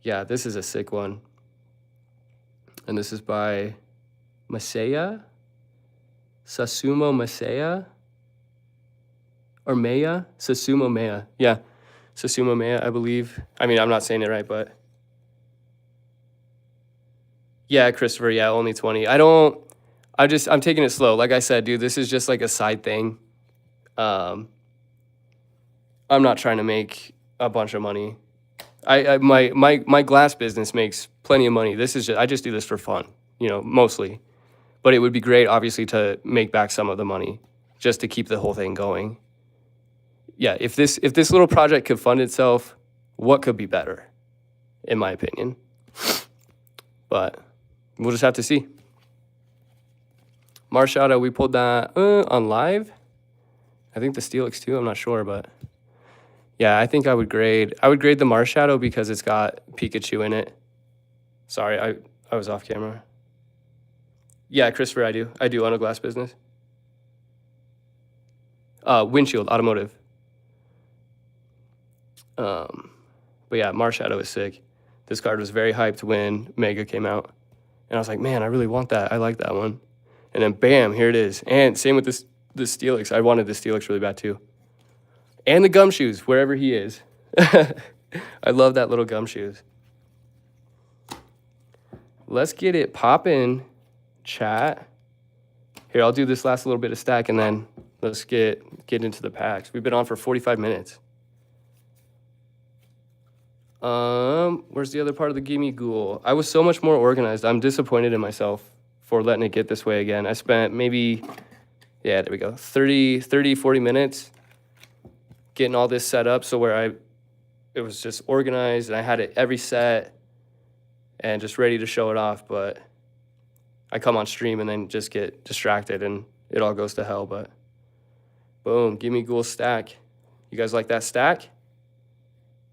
Yeah, this is a sick one. And this is by Masaya? Sasumo Masaya? Or Maya? Sasumo Maya. Yeah, Sasumo Maya, I believe. I mean, I'm not saying it right, but... Yeah, Christopher, yeah, only 20. I'm taking it slow. Like I said, dude, this is just like a side thing. I'm not trying to make a bunch of money. My glass business makes plenty of money. I just do this for fun, you know, mostly. But it would be great, obviously, to make back some of the money just to keep the whole thing going. Yeah, if this little project could fund itself, what could be better, in my opinion? But we'll just have to see. Marshadow, we pulled that on live. I think the Steelix too. I'm not sure, but yeah, I think I would grade the Marshadow because it's got Pikachu in it. Sorry, I was off camera. Yeah, Christopher, I do on a glass business. Windshield automotive. But yeah, Marshadow is sick. This card was very hyped when Mega came out, and I was like, man, I really want that. I like that one. And then bam, here it is. And same with this Steelix. I wanted the Steelix really bad too. And the gumshoes, wherever he is. I love that little gumshoes. Let's get it poppin', chat. Here, I'll do this last little bit of stack, and then let's get into the packs. We've been on for 45 minutes. Where's the other part of the Gimme Ghoul? I was so much more organized. I'm disappointed in myself for letting it get this way again. I spent maybe, yeah, there we go, 30, 40 minutes getting all this set up so where it was just organized and I had it every set and just ready to show it off, but I come on stream and then just get distracted and it all goes to hell, but boom, Gimme Ghoul stack. You guys like that stack?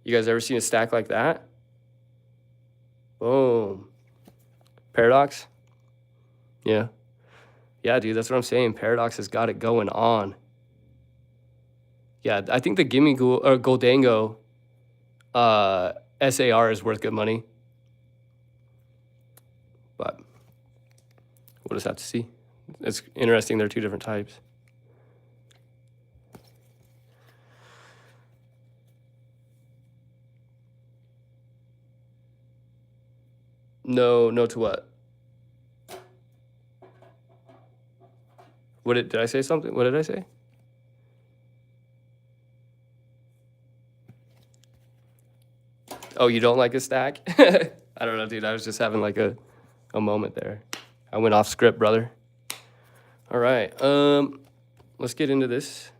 You guys ever seen a stack like that? Boom. Paradox? Yeah. Yeah, dude, that's what I'm saying. Paradox has got it going on. Yeah, I think the Gimme Ghoul or Goldango SAR is worth good money. But we'll just have to see. It's interesting. They're two different types. No to what? Did I say something? What did I say? Oh, you don't like a stack? I don't know, dude. I was just having like a moment there. I went off script, brother. All right. Let's get into this.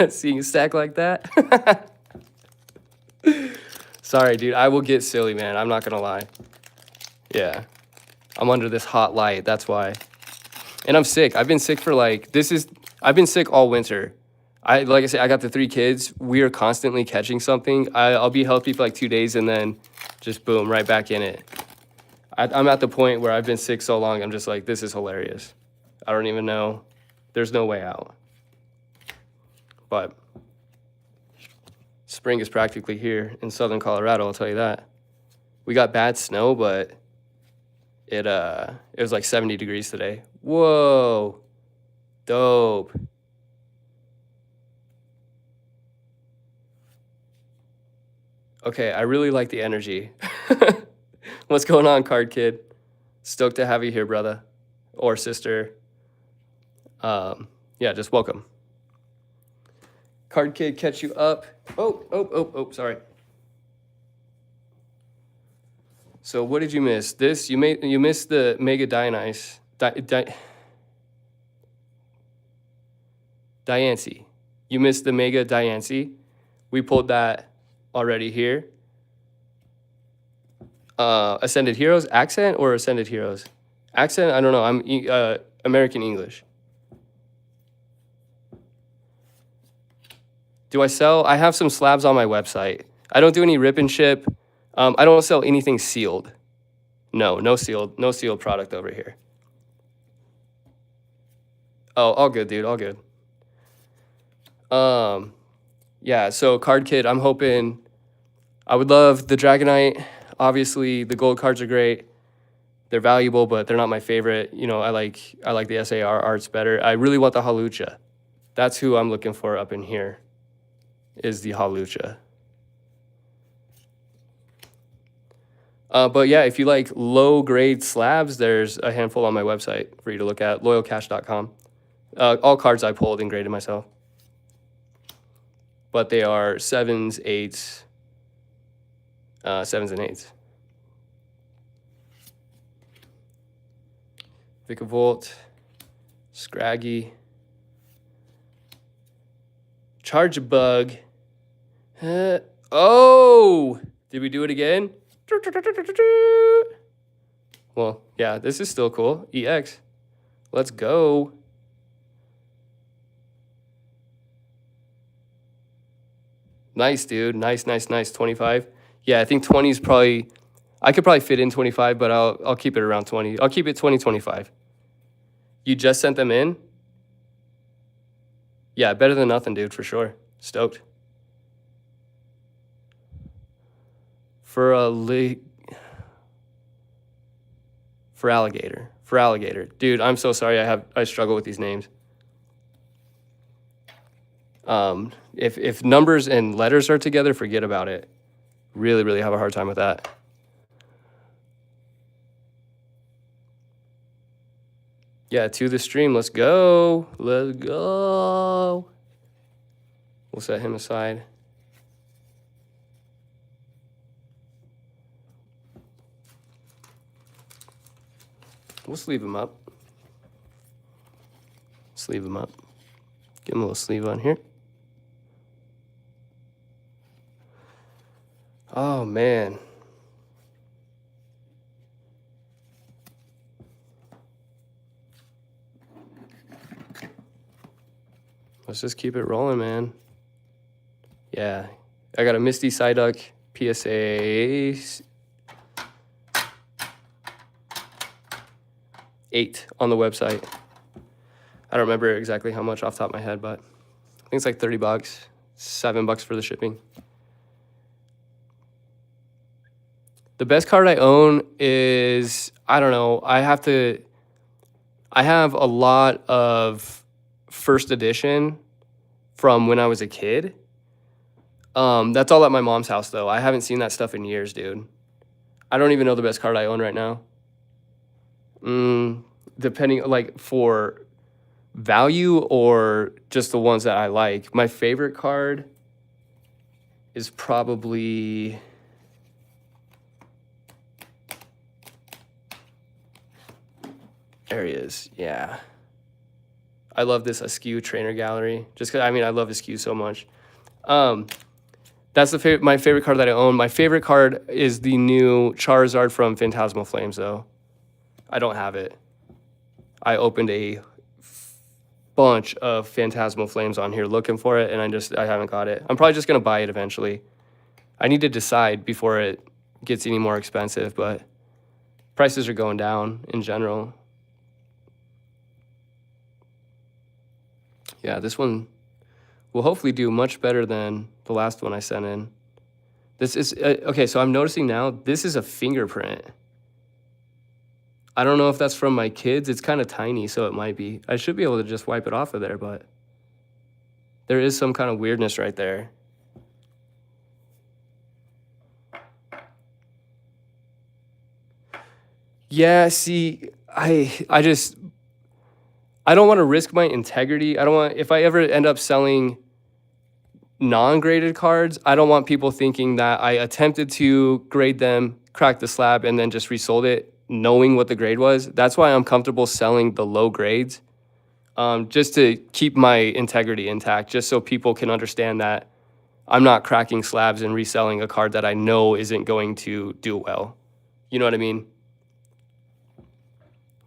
Seeing a stack like that? Sorry, dude. I will get silly, man. I'm not gonna lie. Yeah. I'm under this hot light. That's why. And I'm sick. I've been sick for like, I've been sick all winter. Like I said, I got the 3 kids. We are constantly catching something. I'll be healthy for like 2 days and then just boom, right back in it. I'm at the point where I've been sick so long, I'm just like, this is hilarious. I don't even know. There's no way out. But spring is practically here in southern Colorado, I'll tell you that. We got bad snow, but it was like 70 degrees today. Whoa. Dope. Okay, I really like the energy. What's going on, Card Kid? Stoked to have you here, brother or sister. Yeah, just welcome. Card Kid, catch you up. Oh, sorry. So what did you miss? This, you missed the Mega Diancie. Diancie. You missed the Mega Diancie. We pulled that already here. Ascended Heroes, Accent or Ascended Heroes? Accent, I don't know. I'm American English. Do I sell? I have some slabs on my website. I don't do any rip and ship. I don't sell anything sealed. No sealed product over here. Oh, all good, dude, all good. Yeah, so Card Kid, I'm hoping, I would love the Dragonite. Obviously, the gold cards are great. They're valuable, but they're not my favorite. You know, I like the SAR arts better. I really want the Halucha. That's who I'm looking for up in here, is the Halucha. But yeah, if you like low-grade slabs, there's a handful on my website for you to look at, loyalcash.com. All cards I pulled and graded myself. But they are 7s, 8s, 7s and 8s. Vikavolt, Scraggy, Charge Bug. Oh, did we do it again? Well, yeah, this is still cool. EX. Let's go. Nice, dude. Nice, nice, nice. 25. Yeah, I think 20 is probably... I could probably fit in 25, but I'll keep it around 20. I'll keep it 20, 25. You just sent them in? Yeah, better than nothing, dude, for sure. Stoked. For alligator. For alligator. Dude, I'm so sorry I struggle with these names. If numbers and letters are together, forget about it. Really, really have a hard time with that. Yeah, to the stream. Let's go. Let's go. We'll set him aside. We'll sleeve him up. Sleeve him up. Give him a little sleeve on here. Oh, man. Let's just keep it rolling, man. Yeah. I got a Misty Psyduck PSA 8 on the website. I don't remember exactly how much off the top of my head, but I think it's like 30 bucks, $7 for the shipping. The best card I own is, I don't know, I have a lot of first edition from when I was a kid. That's all at my mom's house, though. I haven't seen that stuff in years, dude. I don't even know the best card I own right now. Depending, like, for value or just the ones that I like. My favorite card is probably... There he is, yeah. I love this Askew Trainer Gallery. Just because, I mean, I love Askew so much. That's my favorite card that I own. My favorite card is the new Charizard from Phantasmal Flames, though. I don't have it. I opened a bunch of Phantasmal Flames on here looking for it, and I haven't got it. I'm probably just going to buy it eventually. I need to decide before it gets any more expensive, but prices are going down in general. Yeah, this one will hopefully do much better than the last one I sent in. This is, okay, so I'm noticing now, this is a fingerprint. I don't know if that's from my kids. It's kind of tiny, so it might be. I should be able to just wipe it off of there, but there is some kind of weirdness right there. Yeah, see, I don't want to risk my integrity. I don't want, if I ever end up selling non-graded cards, I don't want people thinking that I attempted to grade them, crack the slab, and then just resold it, knowing what the grade was. That's why I'm comfortable selling the low grades, just to keep my integrity intact, just so people can understand that I'm not cracking slabs and reselling a card that I know isn't going to do well. You know what I mean?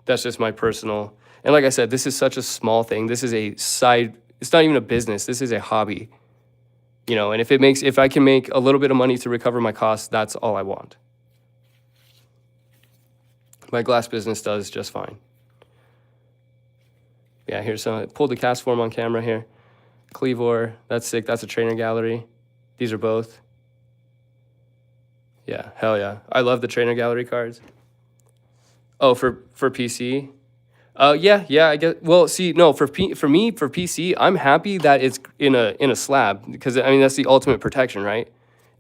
That's just my personal... And like I said, this is such a small thing. This is a side... It's not even a business. This is a hobby. You know, and if I can make a little bit of money to recover my costs, that's all I want. My glass business does just fine. Yeah, here's some... Pulled the cast form on camera here. Cleavor, that's sick. That's a trainer gallery. These are both. Yeah, hell yeah. I love the trainer gallery cards. Oh, for PC? Yeah, I guess. Well, see, no, for me, for PC, I'm happy that it's in a slab, because I mean that's the ultimate protection, right?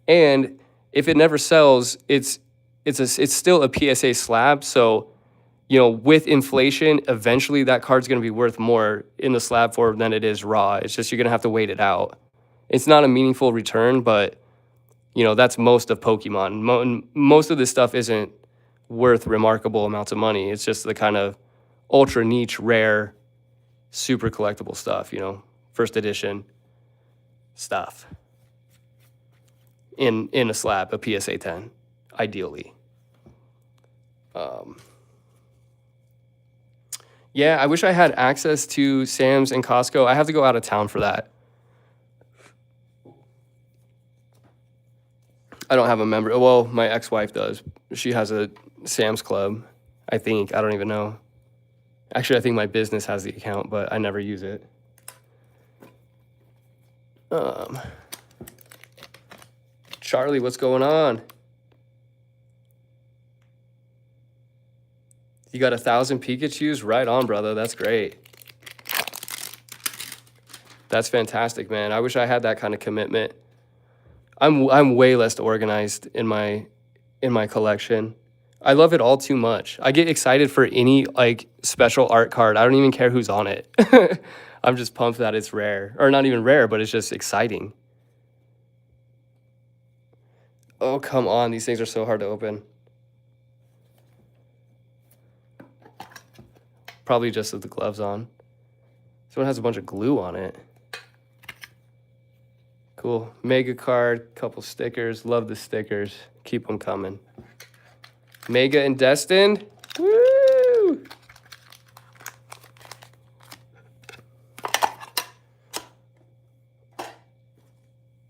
And if it never sells, it's still a PSA slab. So, you know, with inflation, eventually that card's going to be worth more in the slab form than it is raw. It's just you're going to have to wait it out. It's not a meaningful return, but you know that's most of Pokemon. Most of this stuff isn't worth remarkable amounts of money. It's just the kind of ultra niche, rare, super collectible stuff, you know, first edition stuff in a slab, a PSA 10, ideally. Yeah, I wish I had access to Sam's and Costco. I have to go out of town for that. I don't have a member. Well, my ex-wife does. She has a Sam's Club, I think. I don't even know. Actually, I think my business has the account, but I never use it. Charlie, what's going on? You got 1,000 Pikachus? Right on, brother. That's great. That's fantastic, man. I wish I had that kind of commitment. I'm way less organized in my collection. I love it all too much. I get excited for any like special art card. I don't even care who's on it. I'm just pumped that it's rare, or not even rare, but it's just exciting. Oh, come on. These things are so hard to open. Probably just with the gloves on. This one has a bunch of glue on it. Cool. Mega card, couple stickers. Love the stickers. Keep them coming. Mega and Destined. Woo!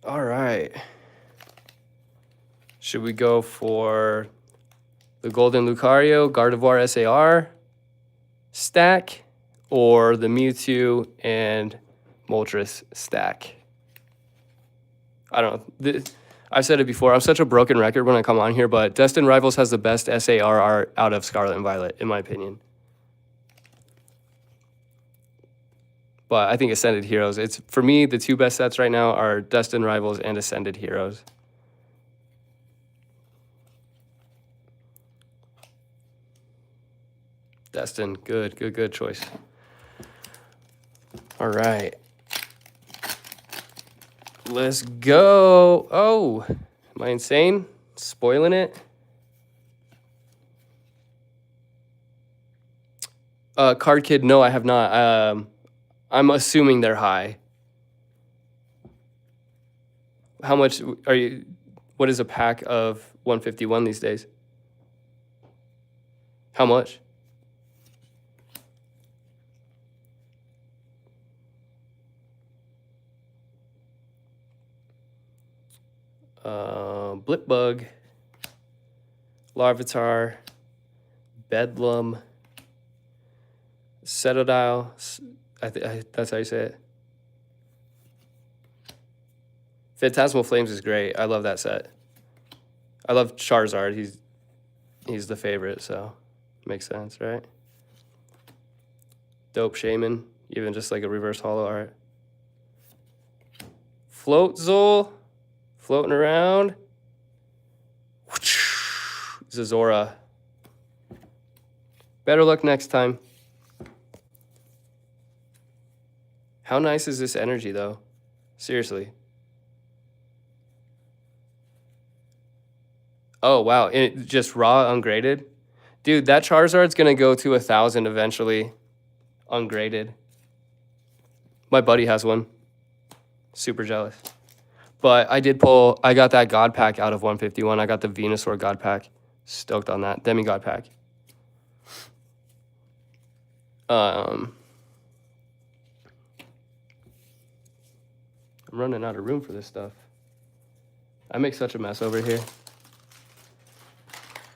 All right. Should we go for the Golden Lucario, Gardevoir SAR stack, or the Mewtwo and Moltres stack? I don't know. I've said it before. I'm such a broken record when I come on here, but Destined Rivals has the best SAR art out of Scarlet and Violet, in my opinion. But I think Ascended Heroes. It's for me, the two best sets right now are Destined Rivals and Ascended Heroes. Destined, good choice. All right. Let's go. Oh, am I insane? Spoiling it? Card Kid, no, I have not. I'm assuming they're high. How much are you? What is a pack of 151 these days? How much? Blipbug, Larvitar, Bedlam, Cetadile. That's how you say it. Phantasmal Flames is great. I love that set. I love Charizard. He's the favorite, so makes sense, right? Dope Shaman, even just like a reverse holo art. Floatzel, floating around. Zazora. Better luck next time. How nice is this energy, though? Seriously. Oh, wow. It just raw, ungraded? Dude, that Charizard's going to go to 1,000 eventually. Ungraded. My buddy has one. Super jealous. But I got that God Pack out of 151. I got the Venusaur God Pack. Stoked on that. Demigod Pack. I'm running out of room for this stuff. I make such a mess over here.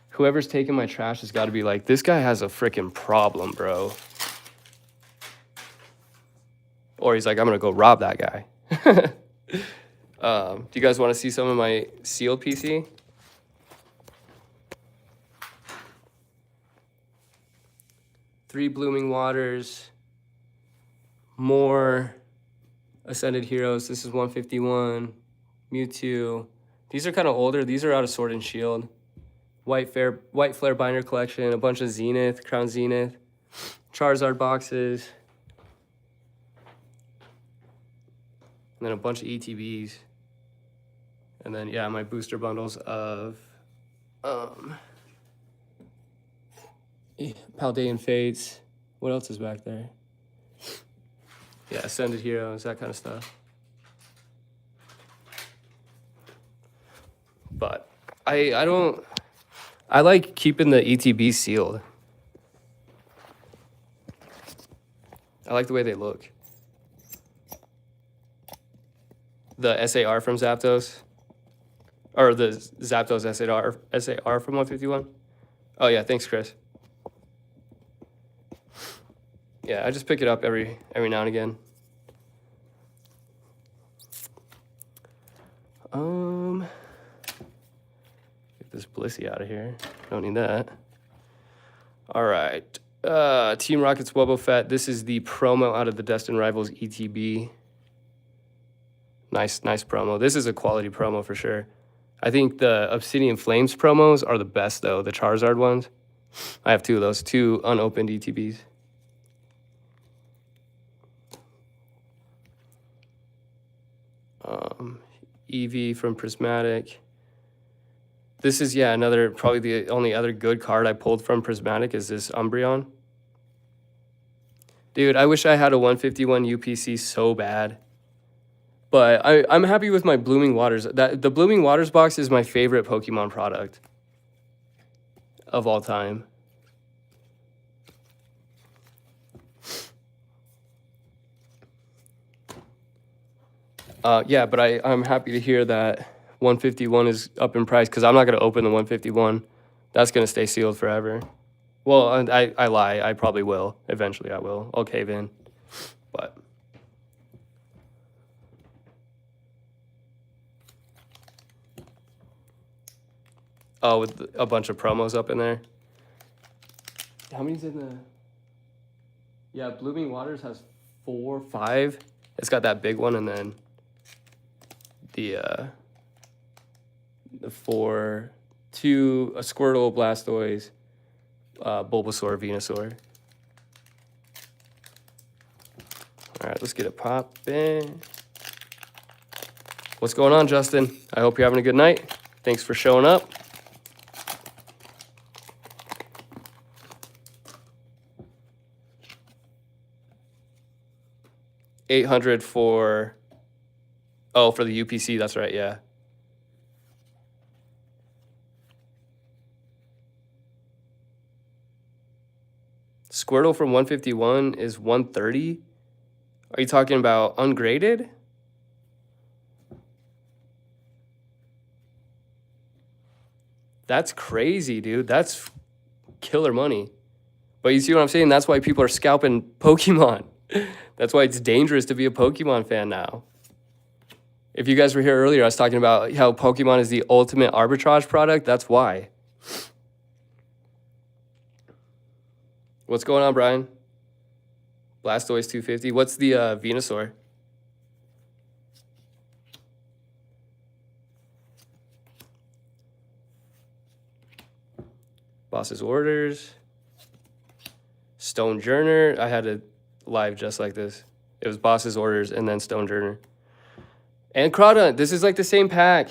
Whoever's taking my trash has got to be like, this guy has a freaking problem, bro. Or he's like, I'm going to go rob that guy. Do you guys want to see some of my sealed PC? Three Blooming Waters. More Ascended Heroes. This is 151. Mewtwo. These are kind of older. These are out of Sword and Shield. White Flare Binder Collection. A bunch of Zenith, Crown Zenith. Charizard boxes. And then a bunch of ETBs. And then, yeah, my booster bundles of Paldean Fates. What else is back there? Yeah, Ascended Heroes, that kind of stuff. But I like keeping the ETB sealed. I like the way they look. The SAR from Zapdos. Or the Zapdos SAR from 151. Oh, yeah, thanks, Chris. Yeah, I just pick it up every now and again. Get this Blissey out of here. Don't need that. All right. Team Rocket's Wobble Fett. This is the promo out of the Destined Rivals ETB. Nice promo. This is a quality promo for sure. I think the Obsidian Flames promos are the best, though, the Charizard ones. I have two of those, 2 unopened ETBs. Eevee from Prismatic. This is, yeah, probably the only other good card I pulled from Prismatic is this Umbreon. Dude, I wish I had a 151 UPC so bad. But I'm happy with my Blooming Waters. The Blooming Waters box is my favorite Pokemon product of all time. Yeah, but I'm happy to hear that 151 is up in price because I'm not going to open the 151. That's going to stay sealed forever. Well, I lie. I probably will. Eventually I will. I'll cave in. But... Oh, with a bunch of promos up in there. How many's in the... Yeah, Blooming Waters has 4, 5. It's got that big one, and then the 4, 2, a Squirtle, Blastoise, Bulbasaur, Venusaur. All right, let's get it poppin'. What's going on, Justin? I hope you're having a good night. Thanks for showing up. $800 for the UPC, that's right, yeah. Squirtle from 151 is 130. Are you talking about ungraded? That's crazy, dude. That's killer money. But you see what I'm saying? That's why people are scalping Pokemon. That's why it's dangerous to be a Pokemon fan now. If you guys were here earlier, I was talking about how Pokemon is the ultimate arbitrage product. That's why. What's going on, Brian? Blastoise 250. What's the Venusaur? Boss's Orders. Stone Journer. I had a live just like this. It was Boss's Orders and then Stone Journer. And Crawdaunt. This is like the same pack.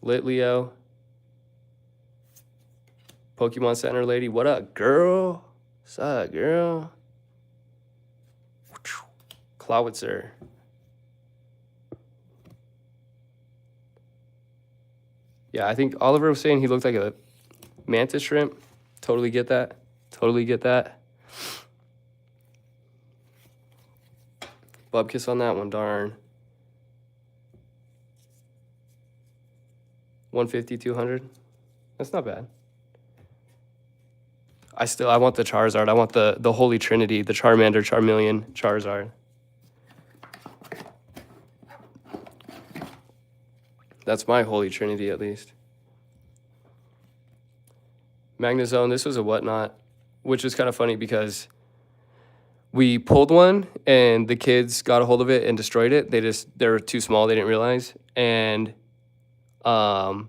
Lit Leo. Pokemon Center lady. What up, girl? What's up, girl? Clawitzer. Yeah, I think Oliver was saying he looked like a mantis shrimp. Totally get that. Totally get that. Bubkiss on that one, darn. 150, 200. That's not bad. I want the Charizard. I want the Holy Trinity, the Charmander, Charmeleon, Charizard. That's my Holy Trinity, at least. Magnezone, this was a whatnot, which is kind of funny because we pulled one and the kids got a hold of it and destroyed it. They were too small, they didn't realize. And I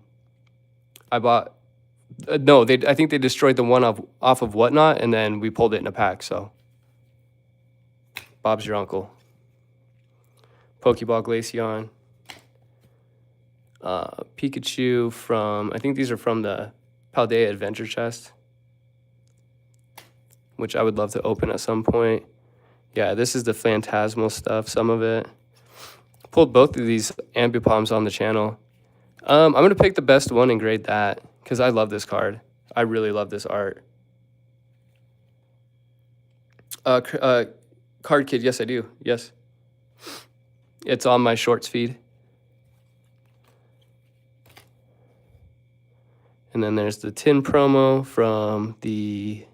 bought I think they destroyed the one off of Whatnot, and then we pulled it in a pack, so. Bob's your uncle. Pokeball Glaceon. Pikachu from, I think these are from the Paldea Adventure Chest, which I would love to open at some point. Yeah, this is the Phantasmal stuff, some of it. Pulled both of these Ambipalms on the channel. I'm going to pick the best one and grade that, because I love this card. I really love this art. Card Kid, yes, I do. Yes. It's on my shorts feed. And then there's the tin promo from the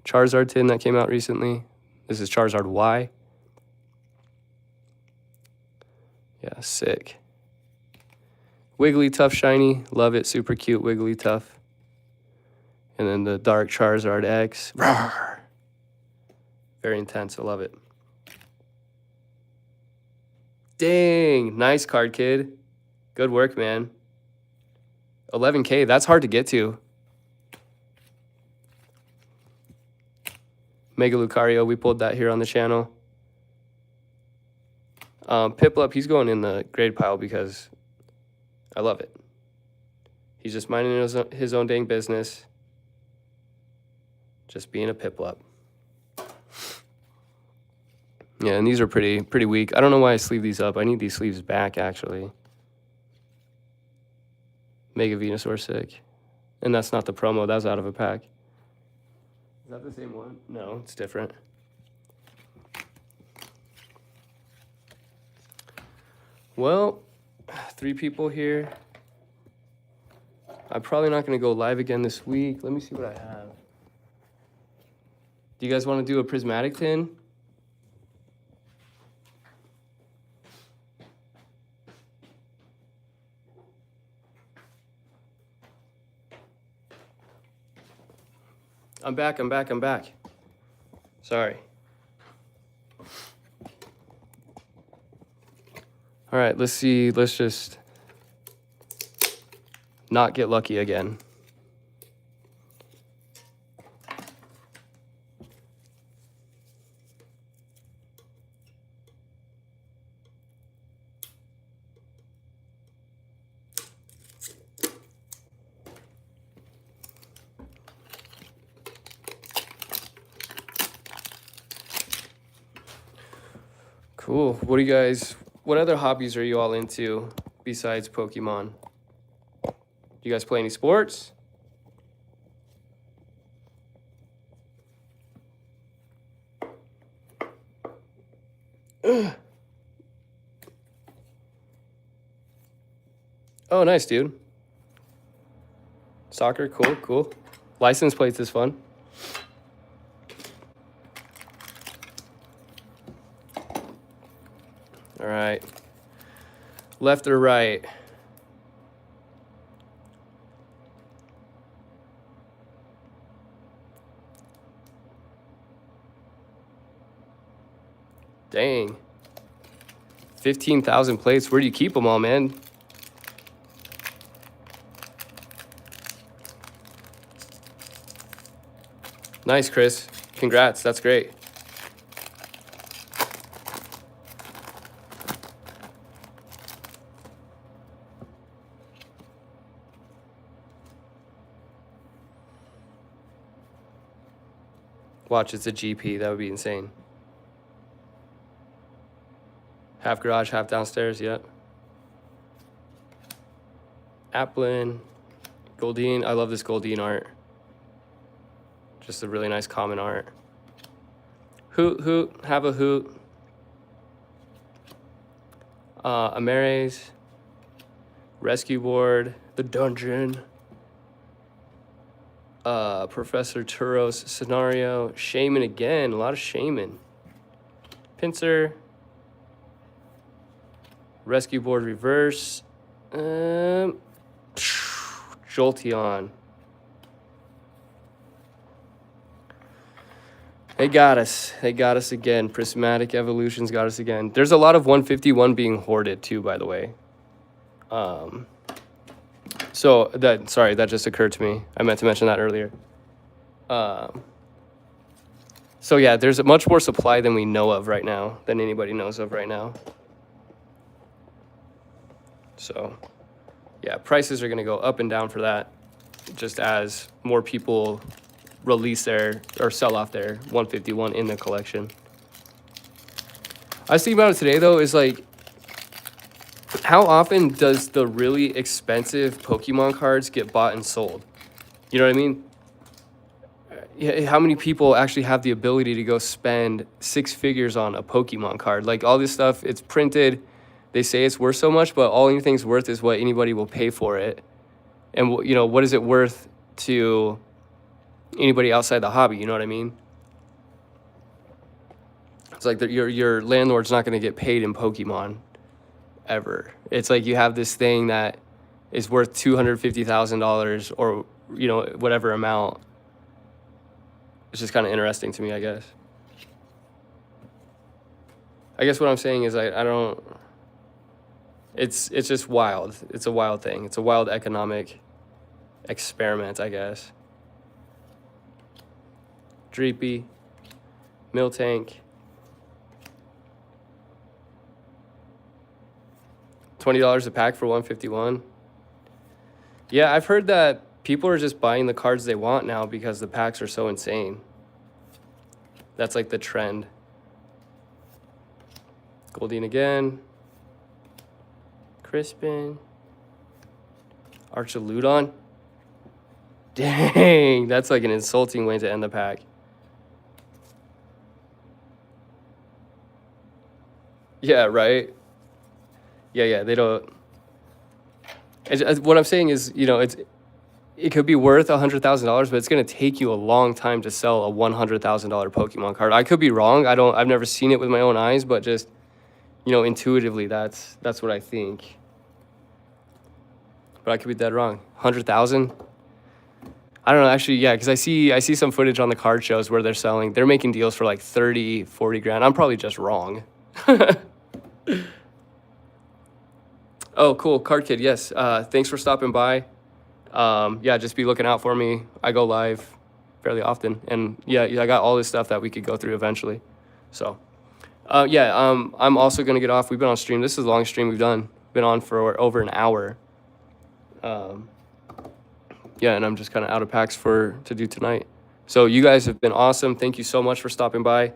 Charizard tin that came out recently. This is Charizard Y. Yeah, sick. Wigglytuff shiny. Love it. Super cute Wigglytuff. And then the Dark Charizard X. Rawr. Very intense. I love it. Dang. Nice Card Kid. Good work, man. 11K. That's hard to get to. Mega Lucario. We pulled that here on the channel. Piplup, he's going in the grade pile because I love it. He's just minding his own dang business. Just being a Piplup. Yeah, and these are pretty weak. I don't know why I sleeve these up. I need these sleeves back, actually. Mega Venusaur sick. And that's not the promo. That was out of a pack. Is that the same one? No, it's different. Well, 3 people here. I'm probably not going to go live again this week. Let me see what I have. Do you guys want to do a prismatic tin? I'm back. Sorry. All right, let's see. Let's just not get lucky again. Cool. What other hobbies are you all into besides Pokemon? Do you guys play any sports? Oh, nice, dude. Soccer, cool. License plates is fun. All right. Left or right? Dang. 15,000 plates. Where do you keep them all, man? Nice, Chris. Congrats. That's great. Watch, it's a GP. That would be insane. Half garage, half downstairs. Yep. Applin. Goldeen. I love this Goldeen art. Just a really nice common art. Hoot. Have a hoot. Amares. Rescue board. The dungeon. Professor Turos scenario. Shaman again. A lot of Shaman. Pinsir. Rescue board reverse. Jolteon. They got us. They got us again. Prismatic Evolutions got us again. There's a lot of 151 being hoarded too, by the way. Sorry, that just occurred to me. I meant to mention that earlier. So yeah, there's much more supply than we know of right now, than anybody knows of right now. So yeah, prices are going to go up and down for that, just as more people release their or sell off their 151 in the collection. I was thinking about it today though, is like, how often does the really expensive Pokemon cards get bought and sold? You know what I mean? yeah, how many people actually have the ability to go spend six figures on a Pokemon card? Like all this stuff, it's printed. They say it's worth so much, but all anything's worth is what anybody will pay for it. And you know, what is it worth to anybody outside the hobby? You know what I mean? It's like your landlord's not going to get paid in Pokemon ever. It's like you have this thing that is worth $250,000 or you know whatever amount. It's just kind of interesting to me, I guess. I guess what I'm saying is I don't. It's just wild. It's a wild thing. It's a wild economic experiment, I guess. Dreepy, Miltank. $20 a pack for 151. Yeah, I've heard that people are just buying the cards they want now because the packs are so insane. That's like the trend. Goldine again. Crispin. Archaludon. Dang, that's like an insulting way to end the pack. Yeah, right? Yeah, they don't. What I'm saying is, you know, it could be worth $100,000, but it's gonna take you a long time to sell a $100,000 Pokemon card. I could be wrong. I've never seen it with my own eyes, but just, you know, intuitively, that's what I think. But I could be dead wrong. 100,000. I don't know, actually, yeah, because I see some footage on the card shows where they're making deals for like 30, 40 grand. I'm probably just wrong. Oh, cool. Card Kid, yes. Thanks for stopping by. Yeah, just be looking out for me. I go live fairly often. And yeah, I got all this stuff that we could go through eventually. So, yeah, I'm also going to get off. We've been on stream. This is a long stream we've done. Been on for over an hour. Yeah, and I'm just kind of out of packs to do tonight. So you guys have been awesome. Thank you so much for stopping by.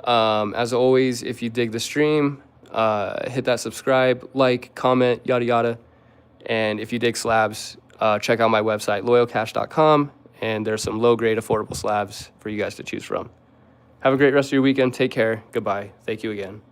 As always, if you dig the stream, hit that subscribe, like, comment, yada, yada. And if you dig slabs, check out my website, loyalcash.com, and there's some low-grade, affordable slabs for you guys to choose from. Have a great rest of your weekend. Take care. Goodbye. Thank you again.